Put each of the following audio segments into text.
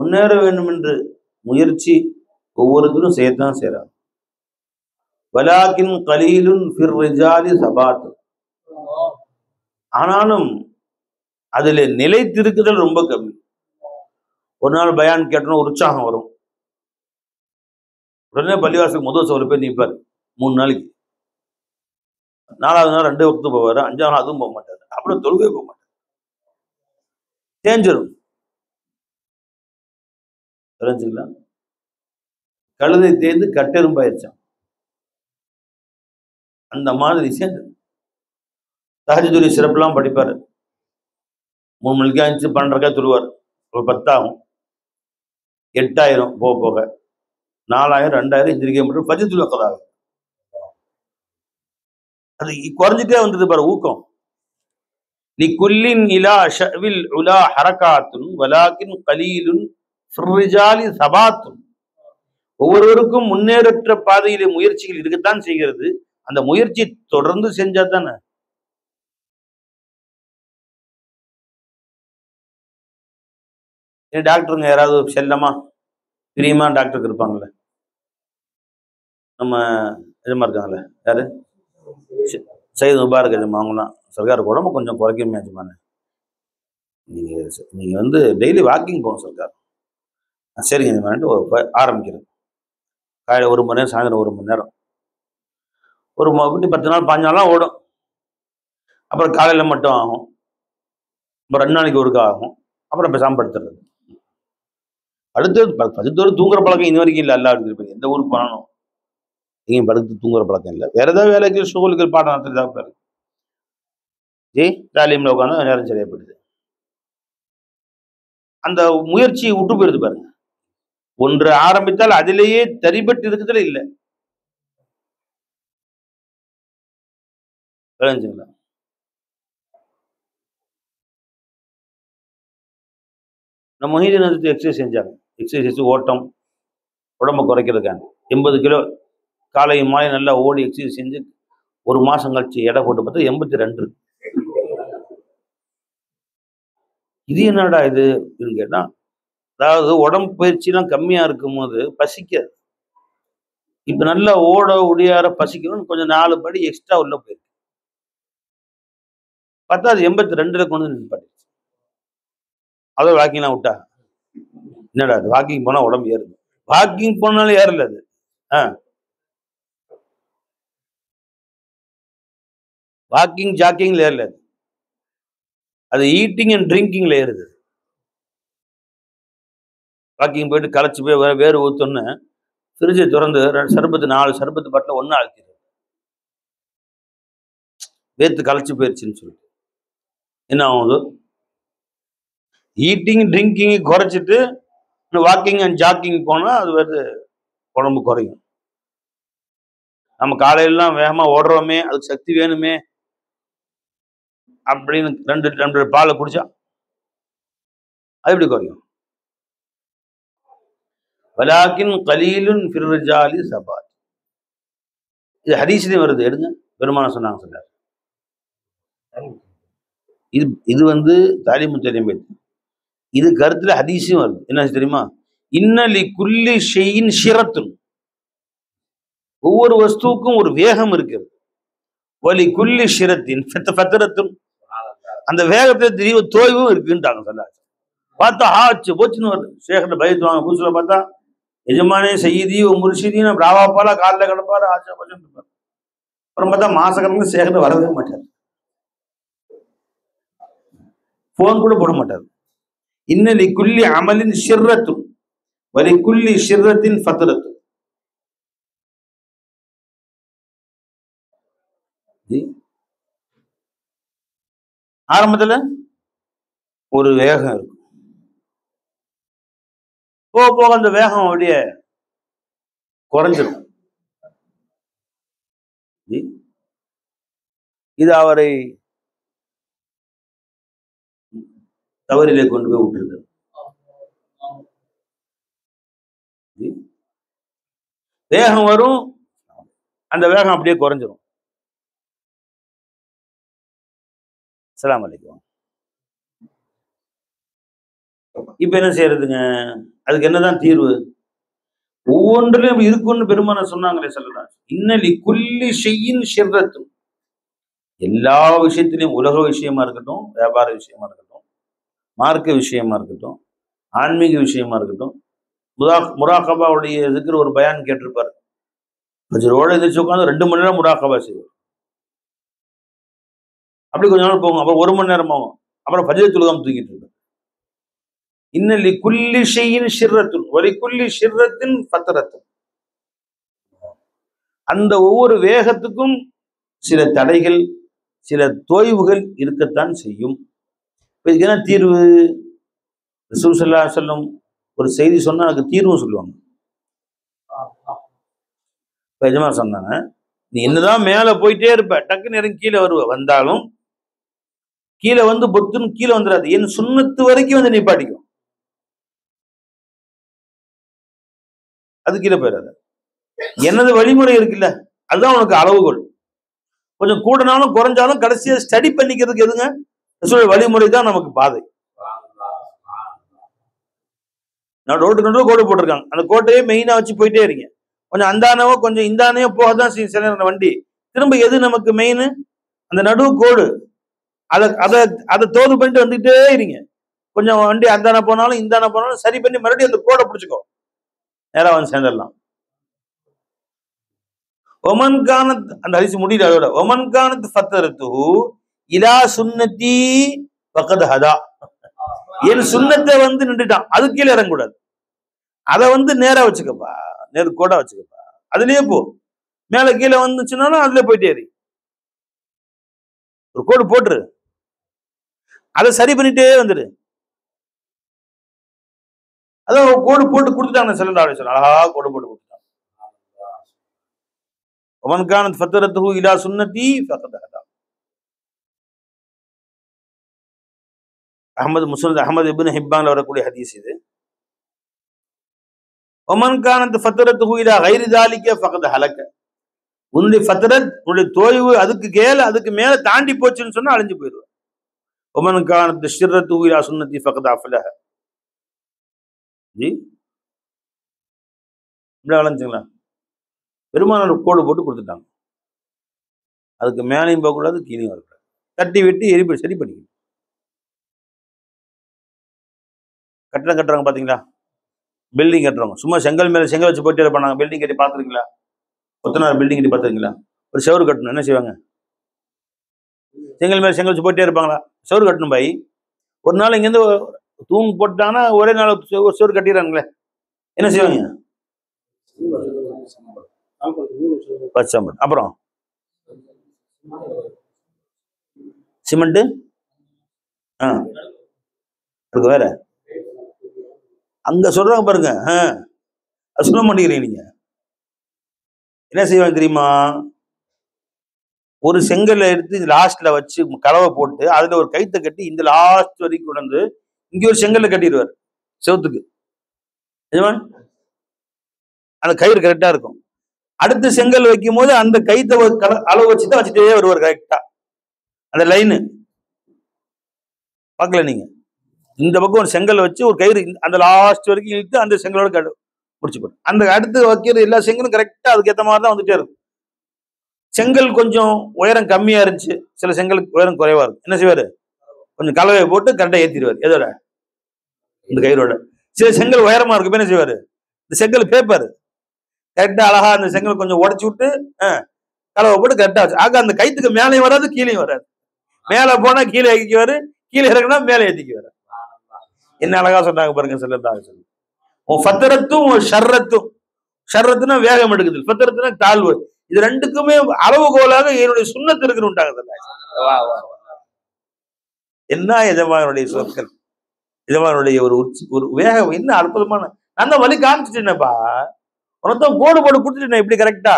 முன்னேற வேண்டும் என்று முயற்சி ஒவ்வொருத்தரும் செய்யத்தான் செய்யறாங்க. வலாக்கின் கலீலுன் ஃபிர் ரிஜாலி சபாத். ஆனாலும் அதுல நிலைத்திருக்குதல் ரொம்ப கம்மி. ஒரு நாள் பயான் கேட்டோம்னா ஒரு உற்சாகம் வரும், உடனே பள்ளிவாசலுக்கு முதல் சோறு போய் நிற்பாரு 3 நாளைக்கு. 4வது நாள் 2 வக்து போவாரு, 5வது நாள் அதுவும் போக மாட்டாரு, அப்புறம் தொழுகவே போக மாட்டாரு. தேஞ்சிரும். தெரிஞ்சுங்களா? கழுதை தேர்ந்து கட்டெரும்பாயிருச்சான். அந்த மாதிரி சேர்ந்து தஹஜ்ஜுடைய சிறப்புலாம் படிப்பாரு. 3 மணிக்கு 5 12 தொழுவார். ஒரு 10 ஆகும், 8000 போக போக 4000 2000 எந்திரிக்க மட்டும் ஃபஜ்ர் வக்கதாகும். அது குறைஞ்சிட்டே வந்தது பாரு ஊக்கம். லிகுல்லின் இலா ஷவில் உலா ஹரகாத்துன் வலாக்கின் கலீலுன் ஃபிர் ரிஜாலி சபாத்துன். ஒவ்வொருவருக்கும் முன்னேற்ற பாதையிலே முயற்சிகள் இருக்கத்தான் செய்கிறது. அந்த முயற்சி தொடர்ந்து செஞ்சா தானே. டாக்டருங்க யாராவது செல்லமா பிரியமா டாக்டருக்கு இருப்பாங்கல்ல, நம்ம இதமா இருக்காங்கல்ல, யாரு சையது முபாரக் அஜமா, அவங்களாம் சர்க்கார் உடம்பு கொஞ்சம் குறைக்கணுமே அஜமானு, நீங்க வந்து டெய்லி வாக்கிங் போங்க சர்க்கார். சரிங்க அஜமான்ட்டு ஆரம்பிக்கிறது. காலையில் 1 மணி நேரம், சாயந்தரம் 1 மணி நேரம், ஒரு 10 நாள் 15 நாள்லாம் ஓடும். அப்புறம் காலையில் மட்டும் ஆகும், அப்புறம் 2 நாளைக்கு ஒருக்கா ஆகும், அப்புறம் பேசாமல் படுத்துறது. அடுத்தது படுத்தோடு தூங்குற பழக்கம் இது வரைக்கும் இல்லை. அல்லா எடுத்துருப்பீங்க, எந்த ஊருக்கு போனாலும் எங்கேயும் படுத்து தூங்குற பழக்கம் இல்லை. வேற ஏதாவது வேலைக்கு ஸ்கூலுக்கு பாடம் நடத்துறதாக பேரு தாலியம்ல உட்காந்து நேரம் சரியா போயிடுது. அந்த முயற்சியை விட்டு போயிடுது பாருங்க. ஒன்று ஆரம்பித்தால் அதிலேயே தரிபட்டு இருக்குதுல இல்லை. விளைஞ்சுங்களா? நம்ம மொஹிதீன் ஹஜ்ரத் எக்ஸசைஸ் செஞ்சாங்க. எக்ஸசைஸ் ஓட்டம் உடம்பை குறைக்கிறதுக்காங்க. 80 கிலோ காலையும் மாலை நல்லா ஓடி எக்ஸசைஸ் செஞ்சு 1 மாசம் கழிச்சு எடை போட்டு பார்த்தா 82 இருக்கு. இது என்னடா இது கேட்டா, அதாவது உடம்பு பயிற்சிலாம் கம்மியா இருக்கும் போது பசிக்காது. இப்ப நல்லா ஓட ஒடியார பசிக்கணும்னு கொஞ்சம் 4 படி எக்ஸ்ட்ரா உள்ள போயிருக்கு. பார்த்தா அது 82ல கொண்டு வந்து நிப்பாட்டிச்சு. அதோ வாக்கிங்லாம் விட்டா என்னடா அது, வாக்கிங் போனா உடம்பு ஏறுது. வாக்கிங் போனாலும் ஏறல அது. வாக்கிங் ஜாக்கிங்ல ஏறல அது, அது ஈட்டிங் அண்ட் ட்ரிங்கிங்ல ஏறுது. வாக்கிங் போயிட்டு களைச்சு போய் வேறு ஊத்தோன்னு ஃப்ரிட்ஜை திறந்து சர்பத்து 4 சர்பத்து பாட்டில் ஒன்று ஆழ்த்திடுது. வேர்த்து களைச்சு போயிடுச்சுன்னு சொல்லிட்டு என்ன ஆகுது, ஈட்டிங் ட்ரிங்கிங் குறைச்சிட்டு வாக்கிங் அண்ட் ஜாக்கிங் போனா அது வந்து உடம்பு குறையும். நம்ம காலையிலாம் வேகமா ஓடுறோமே, அதுக்கு சக்தி வேணுமே அப்படின்னு 2 டம்ளர் பாலை குடிச்சா அது எப்படி குறையும்? வலாக்கின் கலீலுன் ஃபிர் ரிஜாலி சபாத். இது ஹதீஸ்லயும் வருது, எடுங்க. பெருமானார் சொன்னாங்க சொன்னார். இது வந்து தாலிமு தெரியும். இது கருத்துல ஹதீஸும் வருது. என்ன தெரியுமா? இன்னலி குல்லி ஷைஇன் ஷிரத்துன். ஒவ்வொரு வஸ்துவுக்கும் ஒரு வேகம் இருக்கிறது. வலி குல்லி ஷிரத்தின் ஃபத்ரத்துன். அந்த வேகத்துல திடீர் தோய்வும் இருக்குன்ட்டாங்க சொல்லாச்சு. பார்த்தா ஆச்சு போச்சுன்னு வருது. சேகர் பயத்துவாங்க புதுசுல பார்த்தா எஜமானே செய்தி முர்ஷிதின்னு ராவாப்பாலா காலில் கிடப்பாரு, ஆச்சா போச்சுன்னு இருப்பாரு. அப்புறம் பார்த்தா மாசக்கணக்கு சேகர் வரவே மாட்டார், போன் கூட போட மாட்டார். இன்னலி குல்லி அமலின் ஷிர்ரத்துன் வலி குல்லி ஷிர்ரத்தின் ஃபத்ரத்துன். ஆரம்பத்துல ஒரு வேகம் இருக்கும், போக போக அந்த வேகம் அப்படியே குறைஞ்சிடும். இது அவரை தவறிலே கொண்டு போய் விட்டுருது. வேகம் வரும், அந்த வேகம் அப்படியே குறைஞ்சிடும். அஸ்ஸலாமு அலைக்கும். இப்ப என்ன செய்யறதுங்க? அதுக்கு என்னதான் தீர்வு? ஒவ்வொன்றிலும் இருக்குன்னு பெருமான சொன்னாங்களே சொல்லலாம். இன்னலி குல்லி ஷையின் ஷிர்ரத்து. எல்லா விஷயத்திலையும், உலக விஷயமா இருக்கட்டும், வியாபார விஷயமா இருக்கட்டும், மார்க்க விஷயமா இருக்கட்டும், ஆன்மீக விஷயமா இருக்கட்டும், முராகபாவுடைய இதுக்கு ஒரு பயான் கேட்டிருப்பாரு. ஃபஜ்ரோட எதிர்த்து உட்காந்து 2 மணி நேரம் முராகபா செய்வார். அப்படி கொஞ்ச நாள் போகும். அப்புறம் 1 மணி நேரம் ஆகும். அப்புறம் ஃபஜ்ர் தொழுகாம தூங்கிட்டு இருப்பார். இன்னலி குல்லி ஷையின் ஷிர்ரத்துன் வலி குல்லி ஷிர்ரத்தின் ஃபத்ரத்துன். அந்த ஒவ்வொரு வேகத்துக்கும் சில தடைகள், சில தோய்வுகள் இருக்கத்தான் செய்யும். இதுக்கு என்ன தீர்வு? ரசூல் ஸல்லல்லாஹு அலைஹி வஸல்லம் ஒரு செய்தி சொன்னா அதுக்கு தீர்வும் சொல்லுவாங்க. எஜமா சொன்னாங்க, நீ என்னதான் மேல போயிட்டே இருப்ப, டக்குன்னு இறங்கி கீழே வருவ, வந்தாலும் கீழே வந்து பொத்துன்னு கீழே வந்துடாது. என் சுன்னத்து வரைக்கும் வந்து நிப்பாட்டிக்கும். அது கீழே போயிடாது. எனது வழிமுறை இருக்குல்ல, அதுதான் உனக்கு அளவுகோல். கொஞ்சம் கூடனாலும் குறைஞ்சாலும் கடைசியா ஸ்டடி பண்ணிக்கிறதுக்கு எதுங்க? வழிமுறை தான் நமக்கு பாதை. நான் ரோட்டுக்கு நடுவில் கோடு போட்டிருக்காங்க. அந்த கோட்டையே மெயினா வச்சு போயிட்டே இருங்க. கொஞ்சம் அந்தானவோ கொஞ்சம் இந்தானையோ போக தான் சில வண்டி. திரும்ப எது நமக்கு மெயின்? அந்த நடுவு கோடு. அதை தோது பண்ணிட்டு வந்துட்டே இருங்க. கொஞ்சம் வண்டி அந்தான போனாலும் இந்தான போனாலும் சரி பண்ணி மறுபடியும் அந்த கோடை பிடிச்சிக்கோ, நேரா வந்து சேர்ந்துடலாம். ஒமன் கானத், அந்த அரிசி முடியுது அதோட. ஒமன் கானத் ஃபத்ரத்துஹு இலா சுன்னதி ஃபகத் ஹதா. என் சுன்னத்தை வந்து நின்றுட்டான், அது கீழே இறங்கக்கூடாது. அதை வந்து நேரா வச்சுக்கப்பா, நேரு கோடா வச்சுக்கப்பா, அதுலயே போ. மேல கீழே வந்துச்சுன்னாலும் அதுல போயிட்டே இரு. ஒரு கோடு போட்டுரு, அதை சரி பண்ணிட்டே வந்துரு. அதான் கோடு போட்டு கொடுத்துட்டாங்க ஸல்லல்லாஹு அலைஹி வஸல்லம். அழகா கோடு போட்டு கொடுத்துட்டாங்க. ومن كانت فترته الى سنتي فقد هدى. முஸ்னத் அஹ்மத் இப்னு ஹிப்பான்ல வரக்கூடிய ஹதீஸ் இது. ومن كانت فترته الى غير ذلك فقد هلك. உன்னுடைய ஃபத்ரத், உன்னுடைய தோய்வு அதுக்கு கீழே அதுக்கு மேல தாண்டி போச்சுன்னு சொன்னா அழிஞ்சு போயிடுவ. ومن كانت شرته الى سنتي فقد افلح. ஜி இப்படி அலைஞ்சுங்களா? பெருமானார் கோடு போட்டு கொடுத்துட்டாங்க. அதுக்கு மேலையும் போகக்கூடாது, கீழையும் வரக்கூடாது. தட்டி விட்டு சரி பண்ணிக்கணும். கட்டடம் கட்டுறாங்க பாத்தீங்களா? பில்டிங் கட்டுறவங்க சும்மா செங்கல் மேல செங்கல் வச்சு போயிட்டே இருப்பாங்க. பில்டிங் கட்டி பாத்துருக்கீங்களா? கொத்தனார் பில்டிங் கட்டி பாத்துருக்கீங்களா? ஒரு செவரு கட்டணும், என்ன செய்வாங்க? செங்கல் மேல செங்கல் வச்சு போயிட்டே இருப்பாங்களா? செவரு கட்டணும் பாய். ஒரு நாள் இங்கேருந்து தூண் போட்டாங்கன்னா ஒரே நாள் ஒரு செவரு கட்டிடுறாங்களே, என்ன செய்வாங்க? அப்புறம் சிமெண்ட் அதுக்கு வேற அங்க சொல்றாங்க பாருங்க. அது சொல்ல மாட்டேங்கிறீங்க நீங்க. என்ன செய்வாங்க தெரியுமா? ஒரு செங்கல்ல எடுத்து லாஸ்ட்ல வச்சு கலவை போட்டு அதுல ஒரு கைத்தை கட்டி இந்த லாஸ்ட் வரைக்கும் கொண்டு இங்க ஒரு செங்கல்ல கட்டிடுவார் செவத்துக்கு. அந்த கயிறு கரெக்டா இருக்கும். அடுத்த செங்கல் வைக்கும் போது அந்த கைத்தை அளவு வச்சுதான் வச்சுட்டே வருவார் கரெக்டா. அந்த லைனு பார்க்கல நீங்க? இந்த பக்கம் ஒரு செங்கல் வச்சு ஒரு கயிறு அந்த லாஸ்ட் வரைக்கும் இழுத்து அந்த செங்கலோட முடிச்சு போட்டு அந்த அடுத்து வைக்கிற எல்லா செங்கலும் கரெக்டா அதுக்கேற்ற மாதிரி தான் வந்துட்டே இருக்கும். செங்கல் கொஞ்சம் உயரம் கம்மியா இருந்துச்சு, சில செங்கலுக்கு உயரம் குறைவா இருக்கும். என்ன செய்வாரு? கொஞ்சம் கலவையை போட்டு கரெக்டா ஏத்திடுவார். எதோட? இந்த கயிறோட. சில செங்கல் உயரமா இருக்கும், என்ன செய்வாரு? இந்த செங்கல் பேப்பர் கரெக்டா அழகா அந்த செங்கல் கொஞ்சம் உடச்சு விட்டு கலவை போட்டு கரெக்டா வச்சு. ஆக அந்த கைத்துக்கு மேலேயும் வராது, கீழேயும் வராது. மேல போனா கீழே ஏற்றிக்குவாரு, கீழே இறங்கினா மேலே ஏற்றிக்குவாரு. என்ன அழகா சொன்னாங்க பாருங்க ஸல்லல்லாஹு அலைஹி வஸல்லம். உன் ஃபத்ரத்தும் ஷர்ரத்தும், ஷர்ரத்துனா வேகம் எடுக்குது, ஃபத்ரத்துனா தாழ்வு. இது ரெண்டுக்குமே அளவுகோலாக என்னுடைய சுன்னத்து இருக்குன்னு. என்ன எஜமானுடைய சொற்கள், எஜமானுடைய ஒரு வேகம், என்ன அற்புதமான. அந்த வழி காமிச்சிட்டேனப்பா, உனத்தான் கோடு போட்டு கொடுத்துட்டேன் இப்படி கரெக்டா.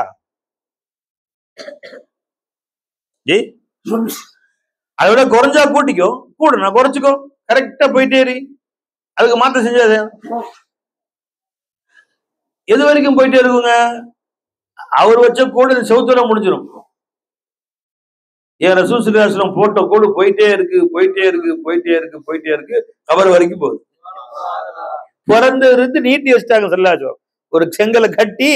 அதை விட குறைஞ்சா கூட்டிக்கோ, கூட நான் குறைச்சிக்கோ, கரெக்டா போயிட்டே இரு. அதுக்கு மாத்த செஞ்சாது எது வரைக்கும் போயிட்டே இருக்குங்க? அவர் வச்ச கோடு செவுத்துல முடிஞ்சிடும். ஏன் ரசூல் ஸல்லல்லாஹு அலைஹி வஸல்லம் போட்ட கோடு போயிட்டே இருக்கு, போயிட்டே இருக்கு, போயிட்டே இருக்கு, போயிட்டே இருக்கு, கபர் வரைக்கும் போகுது. பிறந்திருந்து நீட்டி வச்சுட்டாங்க சல்லாஜம். ஒரு செங்கலை கட்டி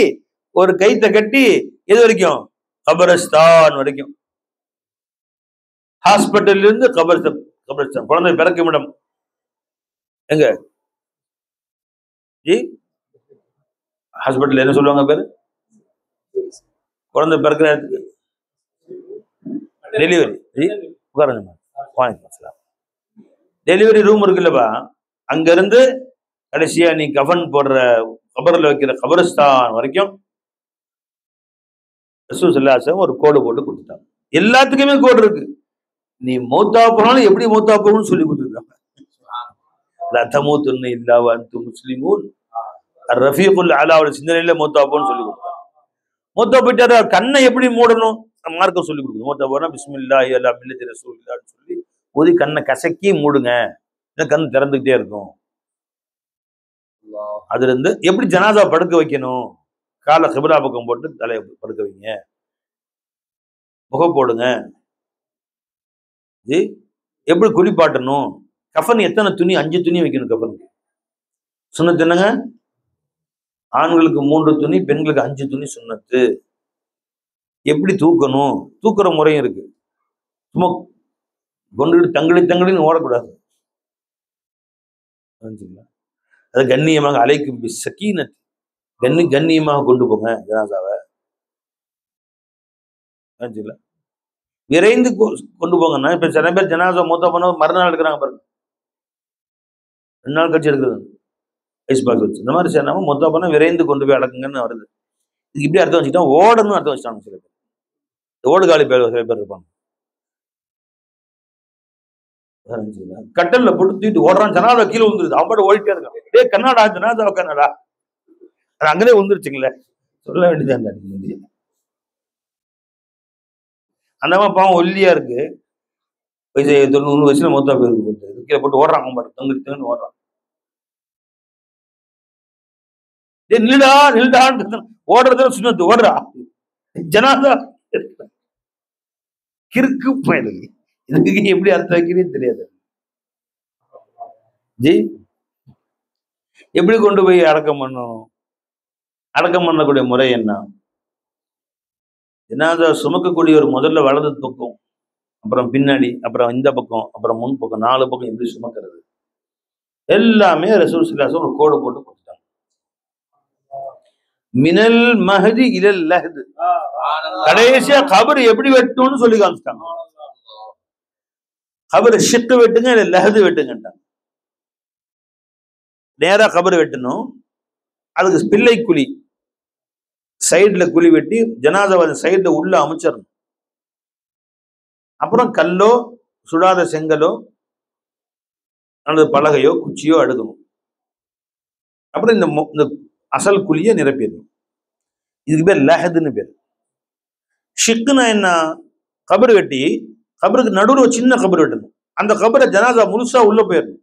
ஒரு கைத்தை கட்டி எது வரைக்கும்? கபரஸ்தான் வரைக்கும். ஹாஸ்பிட்டல் இருந்து கபரஸ்தான் குழந்தை பிறக்கும் இடம் எங்க ஜி? ஹாஸ்பிட்டல் என்ன சொல்லுவாங்க பேரு? குழந்தை பிறக்கிற இடத்துக்கு டெலிவரி. உட்காருங்க. டெலிவரி ரூம் இருக்குல்லப்பா, அங்க இருந்து கடைசியா நீ கஃன் போடுற கபர்ல வைக்கிற கபரஸ்தான் வரைக்கும் ரசூல் ஸல்லல்லாஹு அலைஹி வஸல்லம் ஒரு கோடு போட்டு கொடுத்துட்டாங்க. எல்லாத்துக்குமே கோடு இருக்கு. நீ மௌத்தா போனாலும் எப்படி மௌத்தா போகணும்னு சொல்லி கொடுத்துருக்காங்க. லா தமூதுன்ன இல்லா வ அன்தும் முஸ்லிமூன் ரஃபீகுல் அலாவோட சிந்தனையில மௌத்தா போகணும்னு சொல்லி கொடுத்தாங்க. மௌத்தா போயிட்டாரு, கண்ணை எப்படி மூடணும் மார்க்கம் சொல்லி கொடுக்குது. மௌத்தா போனா பிஸ்மில்லாஹி அலா மில்லத்தி ரசூலில்லாஹ்னு சொல்லி ஊதி கண்ணை கசக்கி மூடுங்க, கண் திறந்துகிட்டே இருக்கும். அதுல இருந்து எப்படி ஜனாதா படுக்க வைக்கணும், காலை கிப்லா பக்கம் போட்டு தலையை படுக்க வைங்க, முக போடுங்க, எப்படி குளிப்பாட்டணும், கஃன் எத்தனை துணி, 5 துணி வைக்கணும் கஃனுக்கு. சுன்னத்து என்னங்க? ஆண்களுக்கு 3 துணி, பெண்களுக்கு 5 துணி சுன்னத்து. எப்படி தூக்கணும், தூக்குற முறையும் இருக்கு. சும்மா கொண்டுகிட்டு தங்களின்னு ஓடக்கூடாது. அது கண்ணியமாக அலைக்கும் சக்கீனத், கண்ணியமாக கொண்டு போங்க ஜனாசாவை. விரைந்து கொண்டு போங்கன்னா, இப்ப சில பேர் ஜனாசா மொத்தம் பண்ண மறுநாள் எடுக்கிறாங்க பாருங்க, 2 நாள் கட்சி எடுக்கிறது ஐஸ் பாக்ஸ் வச்சு. இந்த மாதிரி சேராம மொத்தம் பண்ண விரைந்து கொண்டு போய் அடக்குங்கன்னு வருது. இதுக்கு இப்படி அர்த்தம் வச்சுட்டா ஓடணும்னு அர்த்தம் வச்சுட்டாங்க சில பேர். ஓடுகாலி பேர் சில பேர் இருப்பாங்க. கட்டல்ல போட்டு தூக்கிட்டு ஓடுறான், ஜனாதா கீழே விழுந்துருது, அவன் ஓடிட்டே இருக்கான். ஏ கர்நாடா ஜனாதா கர்நாடா, அது அங்கேயே விழுந்துருச்சுங்களே, சொல்ல வேண்டியதான். அந்த மாதிரி பாவம் ஒல்லியா இருக்கு, 90 வயசுல மொத்தா பேருக்கு போட்டு கீழே போட்டு ஓடுறான், தங்கிட்டு ஓடுறான். நில்டா நில்டான்னு ஓடுறத சுன்னத்து, ஓடுறா ஜனாதா கிறுக்கு பயலுங்க. இதுக்கு எப்படி அர்த்தம் வைக்கிறேன்னு தெரியாது. ஜி எப்படி கொண்டு போய் அடக்கம் பண்ணும்? அடக்கம் பண்ணக்கூடிய முறை என்ன? ஜனாதா சுமக்கக்கூடிய ஒரு முதல்ல வலது பக்கம், அப்புறம் பின்னாடி, அப்புறம் இந்த பக்கம், அப்புறம் முன் பக்கம், 4 பக்கம் எப்படி சுமக்கிறது எல்லாமே ரசூல் ஸல்லல்லாஹு அலைஹி வஸல்லம் ஒரு கோடு போட்டு கொடுத்தாங்க. மினல் மஹதி இலல் லஹது, கடைசியா கபர் எப்படி வெட்டணும்னு சொல்லி காமிச்சிட்டாங்க. கபர் ஷிக்கு வெட்டுங்க, இல்ல லஹது வெட்டுங்கட்டாங்க. நேரா கபர் வெட்டணும், அதுக்கு பிள்ளை குழி சைட்ல குழி வெட்டி ஜனாதாவை சைட்ல உள்ள அமைச்சிடணும். அப்புறம் கல்லோ சுடாத செங்கலோ அல்லது பலகையோ குச்சியோ அடுக்கணும். அப்புறம் இந்த அசல் குழியை நிரப்பிடணும். இதுக்கு பேர் லஹதுன்னு பேர். ஷிக்குனா என்ன? கபர் வெட்டி கபருக்கு நடுவில் ஒரு சின்ன கபர் வெட்டணும். அந்த கபரை ஜனாதா முழுசா உள்ள போயிடணும்.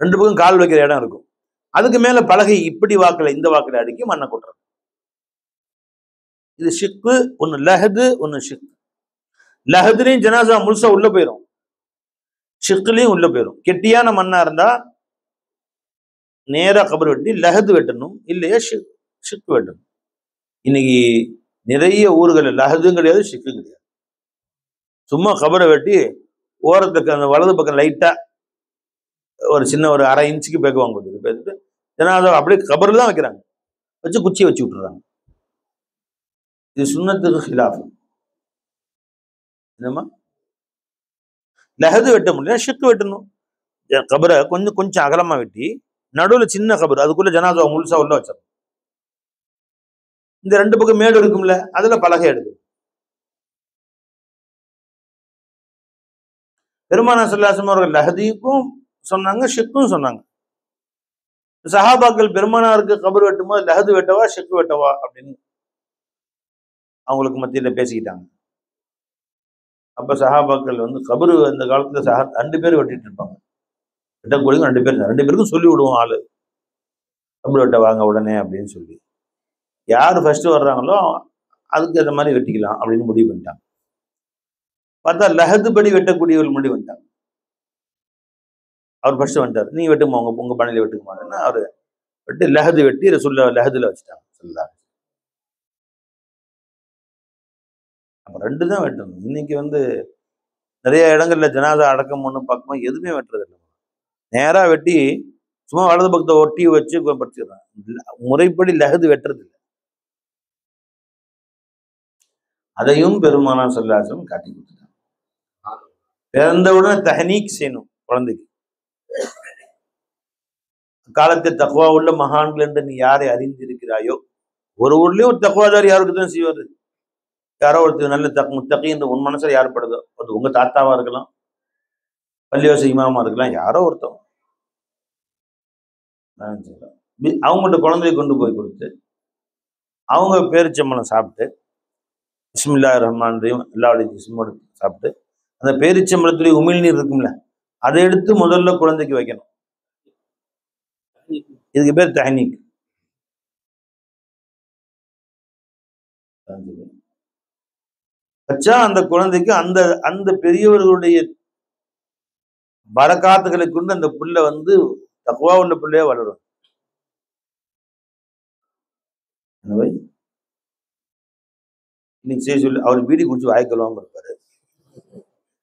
2 பக்கம் கால் வைக்கிற இடம் இருக்கும். அதுக்கு மேல பலகை இப்படி வாக்குல இந்த வாக்குல அடுக்கி மண்ணை கொட்டுறது. இது ஷிக்கு. ஒன்னு லஹது, ஒன்னு ஷிக். லஹதுலையும் ஜனாசா முழுசா உள்ள போயிடும், ஷிக்குலையும் உள்ள போயிடும். கெட்டியான மண்ணா இருந்தா நேரா கபர் வெட்டி லஹது வெட்டணும், இல்லையா ஷிக் வெட்டணும். இன்னைக்கு நிறைய ஊர்கள் லஹதும் கிடையாது, ஷிக்கும் கிடையாது. சும்மா கபரை வெட்டி ஓரத்துக்கு அந்த வலது பக்கம் லைட்டா ஒரு சின்ன ஒரு 1/2 இன்ச்சுக்கு பேக்குவாங்க. ஜனாதா அப்படியே கபர்ல தான் வைக்கிறாங்க, வச்சு குச்சியை வச்சு விட்டுறாங்க. இது சுன்னத்துக்கு ஹிலாஃப். என்னமா லஹது வெட்ட முடியல, ஷிக்கு வெட்டணும். கபரை கொஞ்சம் அகலமா வெட்டி நடுவில் சின்ன கபர், அதுக்குள்ள ஜனாதா முழுசா உள்ள வச்சிடணும். இந்த 2 பக்கம் மேடு இருக்கும்ல, அதுல பலகை எடுக்கும். பெருமானார் ஸல்லல்லாஹு அலைஹி வஸல்லம் அவர்கள் லஹதிக்கும் சொன்னாங்க, ஷிக்கும் சொன்னாங்க. சஹாபாக்கள் பெருமானாருக்கு கபர் வெட்டும்போது லஹது வெட்டவா ஷிக்கு வெட்டவா அப்படின்னு அவங்களுக்கு மத்தியில பேசிக்கிட்டாங்க. அப்ப சஹாபாக்கள் கபரு அந்த காலத்துல 2 பேர் வெட்டிட்டு இருப்பாங்க. வெட்டக்கூடிய 2 பேர், 2 பேருக்கும் சொல்லி விடுவோம் ஆளு, கபர் வெட்ட வாங்க உடனே அப்படின்னு சொல்லி. யார் ஃபர்ஸ்ட் வர்றாங்களோ அதுக்கு அந்த மாதிரி வெட்டிக்கலாம் அப்படின்னு முடிவு பண்ணிட்டாங்க. பார்த்தா லஹது படி வெட்டக்கூடியவர்கள் முடிவு பண்ணிட்டாங்க. அவர் ஃபர்ஸ்ட் வந்துட்டார், நீ வெட்டுமா உங்க பண்ணையில வெட்டுக்குமான்னு அவரு வெட்டி லஹது வெட்டி ரசூலுல்லாஹ் லஹதுல வச்சுட்டாங்க சொல்லலாம். அப்ப 2 தான் வெட்டணும். இன்னைக்கு வந்து நிறைய இடங்கள்ல ஜனாதா அடக்கம் ஒண்ணு பார்க்கும்போது எதுவுமே வெட்டுறது இல்லை. நேரா வெட்டி சும்மா வலது பக்கத்தை ஒட்டி வச்சு படிச்சிடுறாங்க. முறைப்படி லஹது வெட்டுறது இல்லை. அதையும் பெருமானார் ஸல்லல்லாஹு அலைஹி வஸல்லம் காட்டி கொடுத்துட்டாங்க. பிறந்தவுடனே தஹ்னீக் செய்யணும் குழந்தைக்கு. காலத்தை தக்வா உள்ள மகான்கள் என்று நீ யாரை அறிந்திருக்கிறாயோ, ஒரு ஊர்லயும் ஒரு தக்வாதாரி யாருக்கு தான் செய்வாரு. யாரோ ஒருத்தர் நல்ல முத்தகி என்று உன் மனசுல யார் படுதோ, அது உங்க தாத்தாவா இருக்கலாம், பள்ளிவாசல் இமாமா இருக்கலாம், யாரோ ஒருத்தவங்க அவங்கள்ட்ட குழந்தைய கொண்டு போய் கொடுத்து அவங்க பேரிச்சம்பழம் சாப்பிட்டு பிஸ்மில்லாஹிர் ரஹ்மானிர் ரஹீம் அல்லாஹ்வுடைய இஸ்மோடு சாப்பிட்டு அந்த பேரிச்சம்பழத்துடைய உமிழ்நீர் இருக்கும்ல, அதை எடுத்து முதல்ல குழந்தைக்கு வைக்கணும். இதுக்கு பேர் தஹ்னீக். வச்சா அந்த குழந்தைக்கு அந்த அந்த பெரியவர்களுடைய பரக்காத்துகளை கொண்டு அந்த புள்ள வந்து தக்வா உள்ள பிள்ளையா வளரும். இன்னைக்கு செய்ய சொல்லி அவர் பீடி குடிச்சு வாய்க்கலாம இருப்பாரு,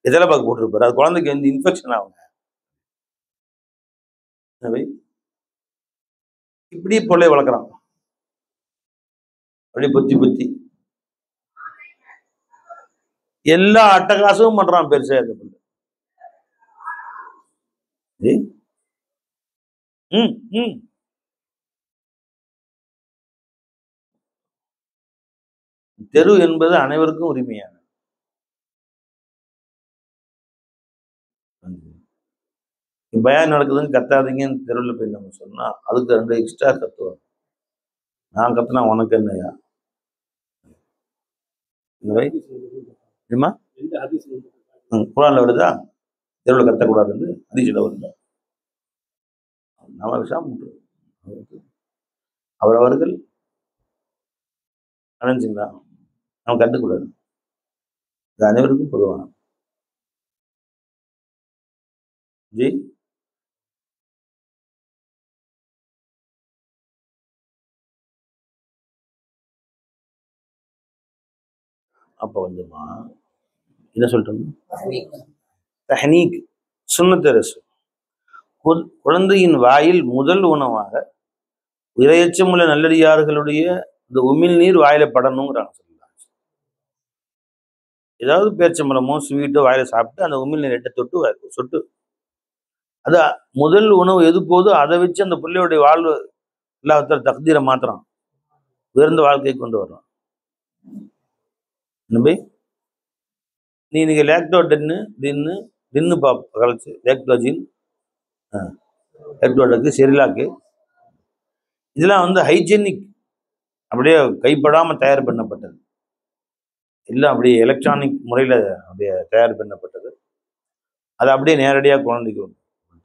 எதில் பார்க்க போட்டுருப்பாரு, அது குழந்தைக்கு எந்த இன்ஃபெக்ஷன் ஆகுங்க. இப்படி பிள்ளைய வளர்க்குறான், அப்படி புத்தி புத்தி எல்லா அட்டகாசமும் பண்றான் பெருசா இந்த பிள்ளை. தெரு என்பது அனைவருக்கும் உரிமையான. பயம் நடக்குதுன்னு கத்தாதீங்கன்னு தெருவில் போய் நம்ம சொன்னா அதுக்கு 2 எக்ஸ்ட்ரா கத்துவோம். நான் கத்துனா உனக்கு என்னையா? குரான்ல வருதா தெருவில் கத்தக்கூடாதுன்னு? ஹதீஸ்ல வருதா? நம்ம விஷயம் அவரவர்கள் நினைச்சுங்களா நம்ம கத்துக்கூடாது. இது அனைவருக்கும் பொதுவான. ஜி அப்ப வந்துமா என்ன சொல்றோம்? தஹ்னீக் சுன்னத்து ரசூல். குழந்தையின் வாயில் முதல் உணவாக இரையச்சமுள்ள நல்லடியார்களுடைய இந்த உமிழ்நீர் வாயில படணுங்கிறாங்க. ஏதாவது பேரிச்சம்பழமோ ஸ்வீட்டோ வாயில சாப்பிட்டு அந்த உமிழ்நீர் 8 தொட்டு சொட்டு, அது முதல் உணவு எது போதோ அதை வச்சு அந்த பிள்ளையுடைய வாழ்வு எல்லாத்தால் தக்தீரை மாத்துறான், உயர்ந்த வாழ்க்கையை கொண்டு வர்றான். நீ இன்னைக்கு லேக்டோ டின்னு கலைச்சு லேக்டோஜின் லேக்டோடக்கு செரிலாக்கு இதெல்லாம் வந்து ஹைஜீனிக், அப்படியே கைப்படாம தயார் பண்ணப்பட்டது, எல்லாம் அப்படியே எலக்ட்ரானிக் முறையில் அப்படியே தயார் பண்ணப்பட்டது. அது அப்படியே நேரடியாக குழந்தைக்கு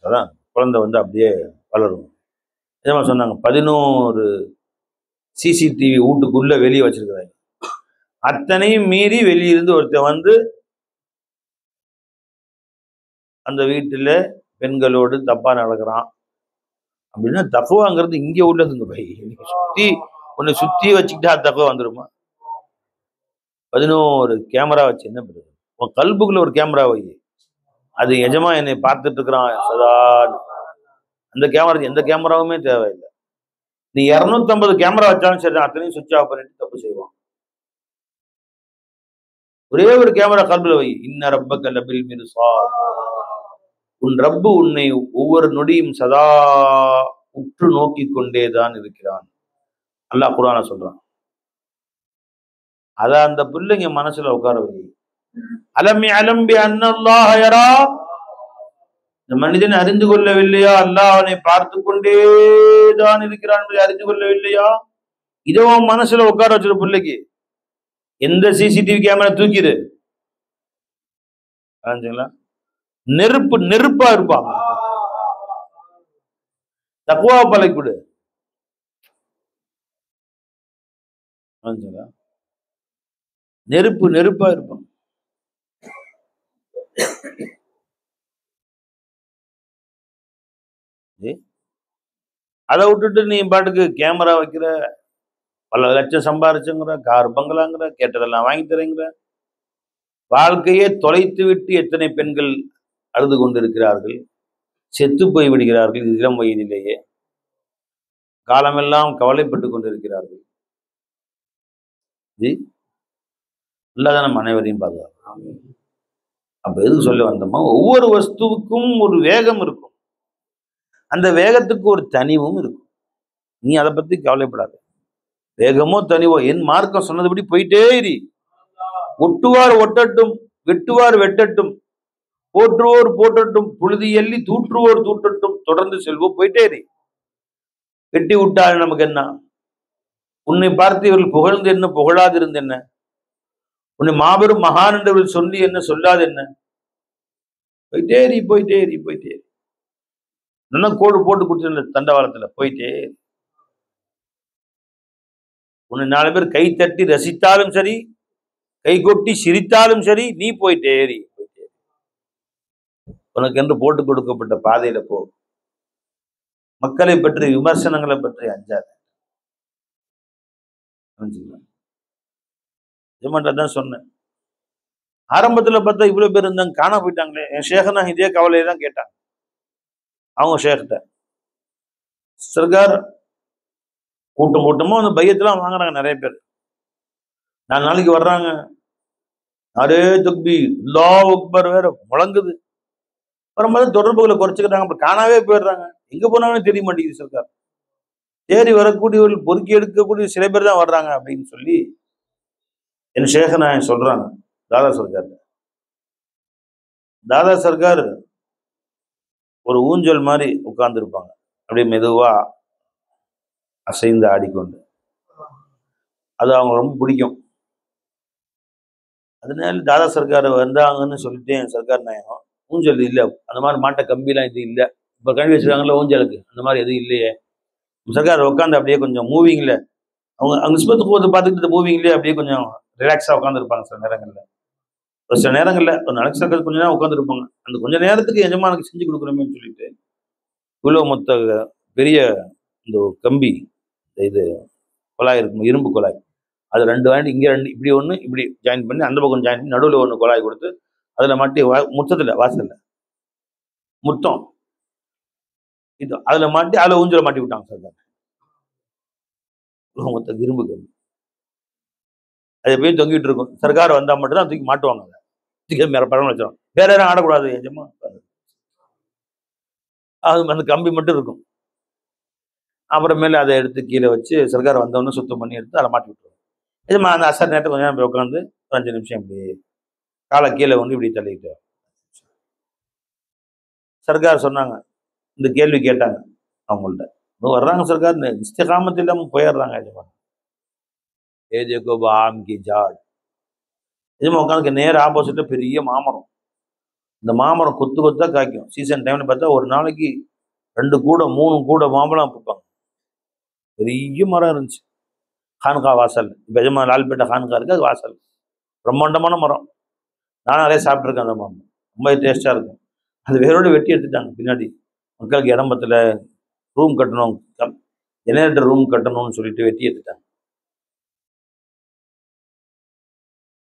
அதான் குழந்தை வந்து அப்படியே வளரும். இதே சொன்னாங்க 11 சிசிடிவி வீட்டுக்குள்ள வெளியே வச்சிருக்கிறாங்க. அத்தனையும் மீறி வெளியிருந்து ஒருத்தன் வந்து அந்த வீட்டுல பெண்களோடு தப்பா நடக்கிறான் அப்படின்னா தக்குவாங்கிறது இங்க உள்ளதுங்க பை. உன்னை சுத்தி வச்சுக்கிட்டா தக்குவா வந்துருமா? 11 கேமரா வச்சு என்ன பண்ணுறது? உன் கல்புக்குள்ள ஒரு கேமரா வை, அது எஜமா என்னை பார்த்துட்டு இருக்கிறான் சதா. அந்த கேமரா எந்த கேமராவுமே தேவையில்லை. நீ 250 கேமரா வச்சாலும் சரி அத்தனையும் சுவிட்ச் ஆஃப் பண்ணிட்டு தப்பு செய்வான். ஒரே ஒரு கேமரா கல்புல வை. இன்ன ரப்பக லபில் மிர்சாத். உன் ரப்பு உன்னை ஒவ்வொரு நொடியும் சதா உற்று நோக்கி கொண்டேதான் இருக்கிறான். அல்லாஹ் குர்ஆன்ல சொல்றான். அத அந்த பிள்ளைங்க மனசுல உட்கார வை. அலம் யஅலம் பி அன்னல்லாஹ யரா. இந்த மனிதன் அறிந்து கொள்ளவில்லையா அல்லாஹ் அவனை பார்த்து கொண்டேதான் இருக்கிறான் என்பதை அறிந்து கொள்ளவில்லையா? இதை உன் மனசுல உட்கார வச்சிரு. பிள்ளைக்கு எந்த சிசிடிவி கேமரா தூக்கிடு, நெருப்பா இருப்பான். தக்வா பழக்கிடு. நெருப்பா இருப்பான். அதை விட்டுட்டு நீ பாட்டுக்கு கேமரா வைக்கிற, பல லட்சம் சம்பாரிச்சுங்கிற, கார் பங்களாங்கிற, கேட்டதெல்லாம் வாங்கி தரேங்கிற, வாழ்க்கையே தொலைத்து விட்டு எத்தனை பெண்கள் அழுது கொண்டிருக்கிறார்கள், செத்து போய் விடுகிறார்கள் இளம் வயதிலேயே, காலமெல்லாம் கவலைப்பட்டு கொண்டிருக்கிறார்கள். இல்லாத நம்ம அனைவரையும் பாதுகாப்பு. அப்ப எதுக்கு சொல்ல வந்தோமோ, ஒவ்வொரு வஸ்துவுக்கும் ஒரு வேகம் இருக்கும், அந்த வேகத்துக்கு ஒரு தனிவும் இருக்கும். நீ அதை பத்தி கவலைப்படாத. வேகமோ தனிவோ என் மார்க்கம் சொன்னதுபடி போயிட்டே இரு. ஒட்டுவார் ஒட்டட்டும், வெட்டுவார் வெட்டட்டும், போற்றுவோர் போற்றட்டும், புழுதி எள்ளி தூற்றுவோர் தூற்றட்டும், தொடர்ந்து செல்வோம், போயிட்டே இரு. வெட்டி விட்டால் நமக்கு என்ன? உன்னை பார்த்து இவர்கள் புகழ்ந்து என்ன, புகழாது இருந்து என்ன? உன்னை மாபெரும் மகான் என்றவர்கள் சொல்லி என்ன, சொல்லாது என்ன? போயிட்டே இரு, போயிட்டே இரு, போயிட்டே இரு. நல்லா கோடு போட்டு கொடுத்து தண்டவாளத்துல போயிட்டே. உன்னை 4 பேர் கை தட்டி ரசித்தாலும் சரி, கை கொட்டி சிரித்தாலும் சரி, நீ போயிட்டே ஏறி போயிட்டே. உனக்கு என்று போட்டு கொடுக்கப்பட்ட பாதையில போ. மக்களை பற்றி, விமர்சனங்களை பற்றி அஞ்சாது. தான் சொன்னேன். ஆரம்பத்துல பார்த்தா இவ்வளவு பேர் இருந்தாங்க, காண போயிட்டாங்களே. என் ஷேகனா இதே கவலையை தான் கேட்டாங்க. அவங்க ஷேக்கிட்ட சர்க்கார் கூட்டம் கூட்டமா அந்த பையத்தெல்லாம் வாங்குறாங்க நிறைய பேர். 4 நாளைக்கு வர்றாங்க, அரே தக்பி அல்லாஹ் அக்பர் வேற முழங்குது. வரும்போது தொடர்புகளை குறைச்சிக்கிறாங்க, அப்புறம் காணாவே போயிடுறாங்க. எங்க போனாலும் தெரிய மாட்டேங்குது சர்க்கார். தேடி வரக்கூடியவர்கள் பொறுக்கி எடுக்கக்கூடிய சில பேர் தான் வர்றாங்க அப்படின்னு சொல்லி என் ஷேகநாயன் சொல்றாங்க தாதா சர்க்கார். தாதா சர்க்கார் ஒரு ஊஞ்சல் மாதிரி உட்கார்ந்து இருப்பாங்க, அப்படியே மெதுவா அசைந்து ஆடிக்கொண்டு. அது அவங்க ரொம்ப பிடிக்கும். அதனால தாதா சர்க்கார் வந்தாங்கன்னு சொல்லிட்டு என் சர்க்கார் நாயகம் ஊஞ்சல் இல்லை, அந்த மாதிரி மாட்ட கம்பிலாம் இது இல்லை, இப்போ கல்வி வச்சுருக்காங்களா ஊஞ்சலுக்கு, அந்த மாதிரி எதுவும் இல்லையே. சர்க்கார் உட்காந்து அப்படியே கொஞ்சம் மூவிங்கில் அவங்க நிஸ்பத்துக்கு போது பார்த்துக்கிட்டு மூவிங்லேயே அப்படியே கொஞ்சம் ரிலாக்ஸாக உட்காந்துருப்பாங்க. சில நேரங்களில் ஒரு சில நேரங்களில் ஒரு நாளைக்கு சர்க்கார் கொஞ்ச நேரம் உட்காந்துருப்பாங்க. அந்த கொஞ்ச நேரத்துக்கு எஜமானுக்கு செஞ்சு கொடுக்குறோமேன்னு சொல்லிட்டு இவ்வளோ மொத்த பெரிய இந்த கம்பி, இது குழாய் இருக்கும், இரும்பு குழாய், அது 2 வாங்கி இங்கே 2 இப்படி ஒன்று இப்படி ஜாயின் பண்ணி, அந்த பக்கம் ஜாயின் பண்ணி, நடுவில் 1 குழாய் கொடுத்து அதில் மாட்டி முத்தத்தில் வாசலில் முத்தம் இது அதில் மாட்டி அதில் ஊஞ்சலை மாட்டி விட்டாங்க சர்க்கார். மொத்த இரும்பு கம்பி அது எப்பயும் தொங்கிட்டு இருக்கும். சர்க்கார் வந்தால் மட்டும்தான் தூக்கி மாட்டுவாங்க. அதை தூக்கி மேலே பழம் வச்சிடும், வேற யாரும் ஆடக்கூடாது எஜமா. அது அந்த கம்பி மட்டும் இருக்கும். அப்புறமேல அதை எடுத்து கீழே வச்சு சர்க்கார் வந்தவொன்னு சுத்தம் பண்ணி எடுத்து அதை மாட்டி விட்டுருவோம். எஜமா அந்த அசர் நேரத்தை கொஞ்சம் நேரம் உட்காந்து 5 நிமிஷம் இப்படி காலை கீழே வந்து இப்படி தள்ளிக்கிட்டு சர்க்கார் சொன்னாங்க. இந்த கேள்வி கேட்டாங்க அவங்கள்ட்ட. வர்றாங்க சர்க்கார், இஸ்திகாமத்து இல்லாமல் போயிடுறாங்க எஜமா. ஏஜேகோ பாம் கி ஜாட். எஜமா உட்காந்து நேர ஆப்போசிட்ல பெரிய மாமரம். இந்த மாமரம் கொத்து கொத்தா காய்க்கும். சீசன் டைம்ல பார்த்தா ஒரு நாளைக்கு 2 கூட 3 கூட மாம்பழம் பூப்பாங்க. பெரிய மரம் இருந்துச்சு. ஹான்கா வாசல், இப்போ எஜமா லால்பேட்டை ஹான்கா இருக்கு, அது வாசல் பிரம்மாண்டமான மரம். நானும் நிறைய சாப்பிட்ருக்கேன். அந்த மாம்பழம் ரொம்ப டேஸ்டா இருக்கும். அது வேரோடு வெட்டி எடுத்துட்டாங்க. பின்னாடி மக்களுக்கு இடம் பத்தல, ரூம் கட்டணும், ஜெனரேட்டர் ரூம் கட்டணும்னு சொல்லிட்டு வெட்டி எடுத்துட்டாங்க.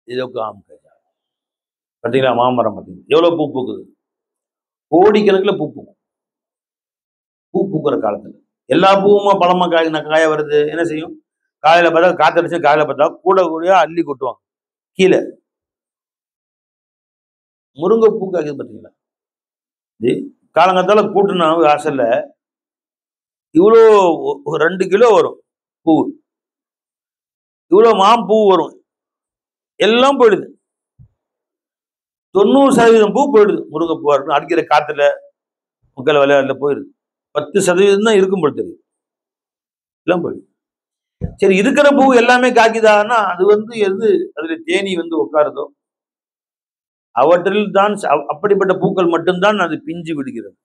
இதற்கு பார்த்தீங்களா மாமரம் பார்த்தீங்கன்னா எவ்வளோ பூ பூக்குது, கோடிக்கணக்கில் பூ பூக்கும். பூ பூக்கிற காலத்தில் எல்லா பூவுமா பழமா காய வருது. என்ன செய்யும்? காலையில பார்த்தா காத்தடிச்சு, காலையில பார்த்தா கூட கூடயா அள்ளி கொட்டுவாங்க கீழே. முருங்கை பூ காய்க்குது பார்த்தீங்களா? காலங்காத்தால கூட்டுனா வாசல்ல இவ்வளோ 2 கிலோ வரும் பூ, இவ்வளோ மாம்பூ வரும். எல்லாம் போயிடுது. 90% பூ போயிடுது. முருங்கைப்பூவா இருக்கும். அடிக்கிற காத்துல மக்கள் விளையாடல போயிடுது. 10% தான் இருக்கும் போல தெரியுது. எல்லாம் போயிடுது. சரி, இருக்கிற பூ எல்லாமே காய்க்குதான்னா அது எது அதுல தேனி உட்காருதோ அவற்றில் தான் அப்படிப்பட்ட பூக்கள் மட்டும்தான் அது பிஞ்சு விடுகிறது.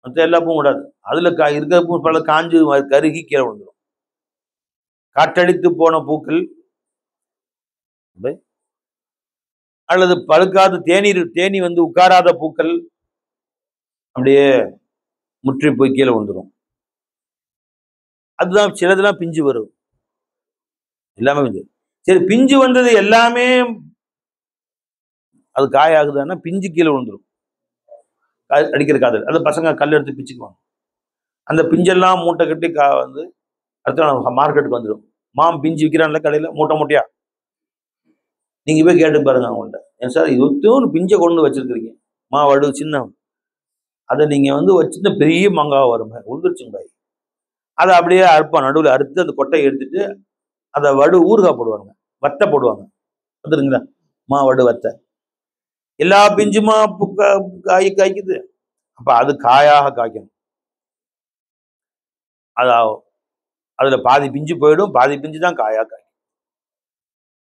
மற்ற எல்லா பூவும் விடாது. அதுல இருக்கிற பூ பல காஞ்சு கருகி கீழே வந்துடும். காற்றடித்து போன பூக்கள் அல்லது பழுக்காத தேனி உட்காராத பூக்கள் அப்படியே முற்றி போய் கீழே வந்துடும். அதுதான் சிலதெல்லாம் பிஞ்சு வரும், எல்லாமே பிஞ்சு. சரி, பிஞ்சு வந்தது எல்லாமே அது காயாகுதுன்னா பிஞ்சு கீழே விழுந்துடும். அடிக்கிற காதல் அந்த பசங்க கல் எடுத்து பிச்சுக்குவாங்க. அந்த பிஞ்செல்லாம் மூட்டை கட்டி வந்து அடுத்த மார்க்கெட்டுக்கு வந்துடும். பிஞ்சு விற்கிறான்ல கடையில் மூட்டை மூட்டையா. நீங்க போய் கேட்டு பாருங்க அவங்கள்ட்ட, ஏன் சார் இது பிஞ்சை கொண்டு வச்சிருக்கிறீங்க, வடு சின்ன, அதை நீங்க வந்து வச்சிருந்த பெரிய மாங்காய் வரும் உழுந்துருச்சுங்க பாய். அதை அப்படியே அறுப்பான், நடுவில் அறுத்து அந்த கொட்டையை எடுத்துட்டு அதை வடு ஊறுகாய் போடுவாங்க, வத்தை போடுவாங்க. வந்துருங்களா வடு வத்தை. எல்லா பிஞ்சுமா காய்க்குது. அப்ப அது காயாக காய்க்கணும். அதுல பாதி பிஞ்சு போயிடும், பாதி பிஞ்சு தான் காயா காய்க்கும்.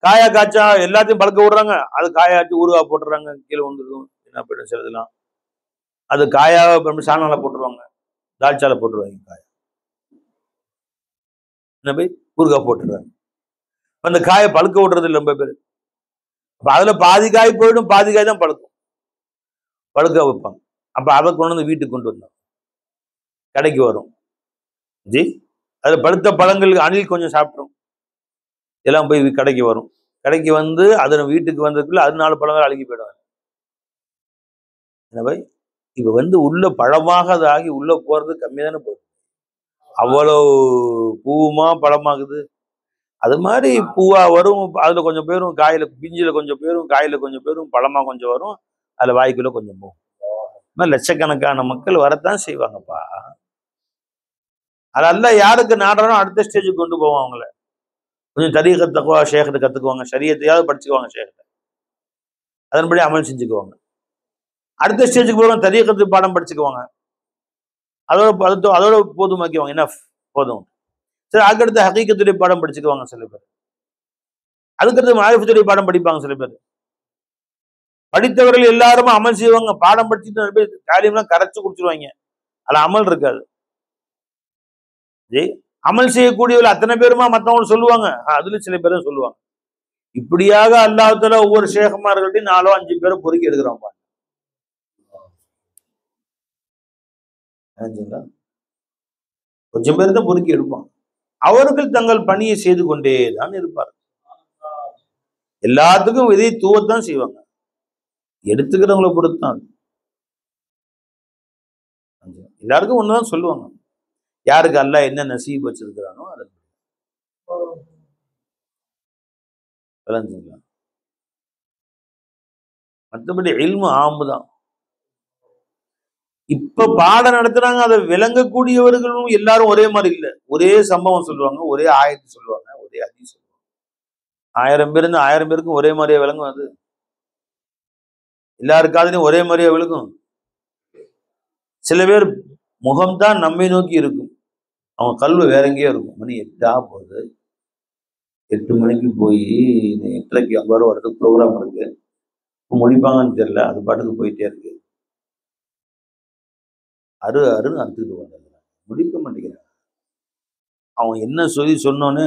காயா காய்ச்சா எல்லாத்தையும் பழக்க விடுறாங்க, அது காயாச்சு ஊறுகாய் போட்டுறாங்க, கீழே வந்துடும். என்ன போயிடும் சிலதுலாம். அது காயாக சாணால போட்டுருவாங்க, தால்ச்சால போட்டுருவாங்க, காயா என்ன போய் ஊறுகாய் போட்டுறாங்க. அந்த காயை பழுக்க விடுறது இல்லை ரொம்ப பேர். அப்ப அதுல பாதி காய் போயிடும், பாதி காய் தான் பழுக்கும், பழுக்க வைப்பாங்க. அப்ப அதை கொண்டு வந்து வீட்டுக்கு கொண்டு வந்தோம், கடைக்கு வரும் ஜி. அதுல பழுத்த பழங்களுக்கு அணில் கொஞ்சம் சாப்பிட்ரும், எல்லாம் போய் கடைக்கு வரும். கடைக்கு வந்து அதன் வீட்டுக்கு வந்ததுக்குள்ள அது 4 பழங்கள் அழுகி போயிடுவாங்க. என்ன பாய், இப்ப வந்து உள்ள பழமாக அது ஆகி உள்ள போறது கம்மியா தானே போகுது. அவ்வளவு பூவுமா பழமாகுது. அது மாதிரி பூவா வரும், அதுல கொஞ்சம் பேரும் காயில பிஞ்சுல கொஞ்சம் பேரும், காயில கொஞ்சம் பேரும், பழமா கொஞ்சம் வரும், அதுல வாய்க்குள்ள கொஞ்சம் போகும். லட்சக்கணக்கான மக்கள் வரத்தான் செய்வாங்கப்பா. அதெல்லாம் யாருக்கு நாடுறோம் அடுத்த ஸ்டேஜுக்கு கொண்டு போவோம். அவங்கள கொஞ்சம் தரீக தக்குவா ஷேகத்தை கத்துக்குவாங்க, ஷரியத்தையாவது படிச்சுக்குவாங்க, ஷேகத்தை அதன்படி அமல் செஞ்சுக்குவாங்க. அடுத்த ஸ்டேஜுக்கு போகிறோம், தரீகத்து பாடம் படிச்சுக்குவாங்க, அதோட போதுமாக்கிவாங்க, என்ன போதும். சரி, அதுக்கடுத்து ஹகீகத்துடைய பாடம் படிச்சுக்குவாங்க சில பேர். அதுக்கடுத்து மாரிஃபத்துடைய பாடம் படிப்பாங்க சில பேர். படித்தவர்கள் எல்லாருமே அமல் செய்வாங்க, பாடம் படிச்சுட்டு தாலீம்லாம் கரைச்சு குடிச்சிருவாங்க, அதுல அமல் இருக்காது. அமல் செய்யக்கூடியவர்கள் அத்தனை பேருமா மற்றவங்க சொல்லுவாங்க, அதுல சில பேரும் சொல்லுவாங்க. இப்படியாக அல்லாஹ்தாலா ஒவ்வொரு ஷேഖமார்கள்ட்டையும் 4-5 பேரை பொறுக்கி எடுக்கிறோம். கொஞ்சம் பேர் தான் பொறுக்கி எடுப்பாங்க. அவர்கள் தங்கள் பணியை செய்து கொண்டே தான் இருப்பார்கள். எல்லாத்துக்கும் விதை தூவத்தான் செய்வாங்க, எடுத்துக்கிறவங்களை பொறுத்தான். எல்லாருக்கும் ஒண்ணுதான் சொல்லுவாங்க, யாருக்கு அல்லாஹ் என்ன நசீப் வச்சிருக்கிறானோ அதை. மற்றபடி இல்மு ஆம்புதான். இப்ப பாடம் நடத்துறாங்க, அதை விளங்கக்கூடியவர்களும் எல்லாரும் ஒரே மாதிரி இல்லை. ஒரே சம்பவம் சொல்லுவாங்க, ஒரே ஆயத்து சொல்லுவாங்க, ஒரே ஹதீஸ் சொல்லுவாங்க. 1000 பேர் இருந்து 1000 பேருக்கும் ஒரே மாதிரியா விளங்கும்? அது எல்லாருக்காதுலயும் ஒரே மாதிரியா விளங்கும்? சில பேர் முகம்தான் நம்மை நோக்கி இருக்கும், அவங்க கல்வி வேற எங்கேயோ இருக்கும். மணி 8 போகுது, 8 மணிக்கு போய் 8:30க்கு அங்கே வரதுக்கு ப்ரோக்ராம் இருக்கு, முடிப்பாங்கன்னு தெரியல, அது பாட்டுக்கு போயிட்டே இருக்கு. அருன்னு அறுத்துக்கிட்டு வந்தாங்க, முடிக்க மாட்டேங்கிறாங்க. அவன் என்ன சொன்னோன்னு,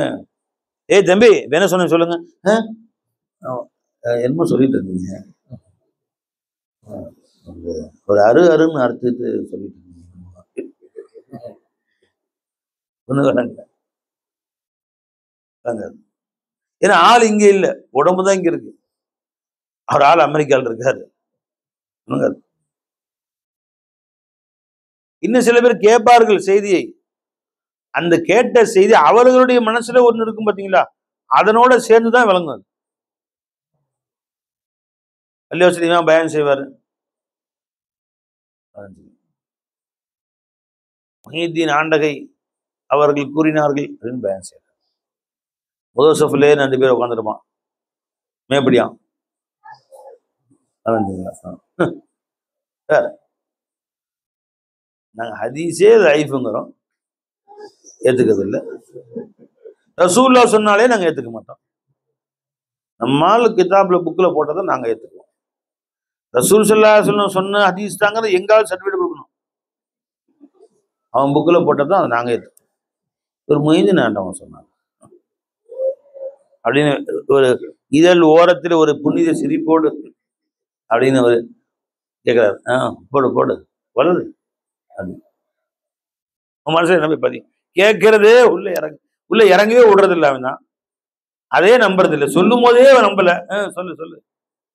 தம்பி என்ன சொன்ன சொல்லுங்க, என்னமோ சொல்லிட்டு இருந்தீங்க, ஒரு அருன்னு அறுத்துட்டு சொல்லிட்டு இருந்தீங்க. ஏன்னா ஆள் இங்க இல்ல, உடம்புதான் இங்க இருக்கு. அவர் ஆள் அமெரிக்காவில் இருக்காரு. இன்னும் சில பேர் கேட்பார்கள் செய்தியை, அந்த கேட்ட செய்தி அவர்களுடைய மனசுல ஒண்ணு இருக்கும் பாத்தீங்களா, அதனோட சேர்ந்துதான் விளங்கும். பள்ளிவாசலிமா பயன் செய்வாரு, முஹிதீன் ஆண்டகை அவர்கள் கூறினார்கள் அப்படின்னு பயன் செய்வார். முதல் சஃப்லே 2 பேர் உட்காந்துருப்பான், மேப்படியான். நாங்க ஹதீஸே லைஃப்ங்கிறோம், ஏத்துக்கிறது இல்லை. ரசூலுல்லாஹ் சொன்னாலே நாங்க ஏத்துக்க மாட்டோம். நம்மால் கிதாப்ல புக்ல போட்டதை நாங்க ஏத்துக்குவோம். ரசூல் ஸல்லல்லாஹு அலைஹி வஸல்லம் சொன்ன ஹதீஸ் தாங்க எங்காவது சர்டிஃபிகேட் கொடுக்கணும். அவன் புக்ல போட்டதான் அதை நாங்க ஏத்துக்குவோம். ஒரு முஹிதீன் ஆண்டவன் சொன்னாங்க அப்படின்னு ஒரு இதழ் ஓரத்தில் ஒரு புனித சிரிப்போடு அப்படின்னு ஒரு கேட்கிறாரு, போடு வளரு. அது மனசுல நம்பி பதி கேட்கறதே உள்ள இறங்கவே விடுறது இல்லை. அவன் தான் அதே நம்புறது இல்லை. சொல்லும் போதே அவன் நம்பல. சொல்லு சொல்லு,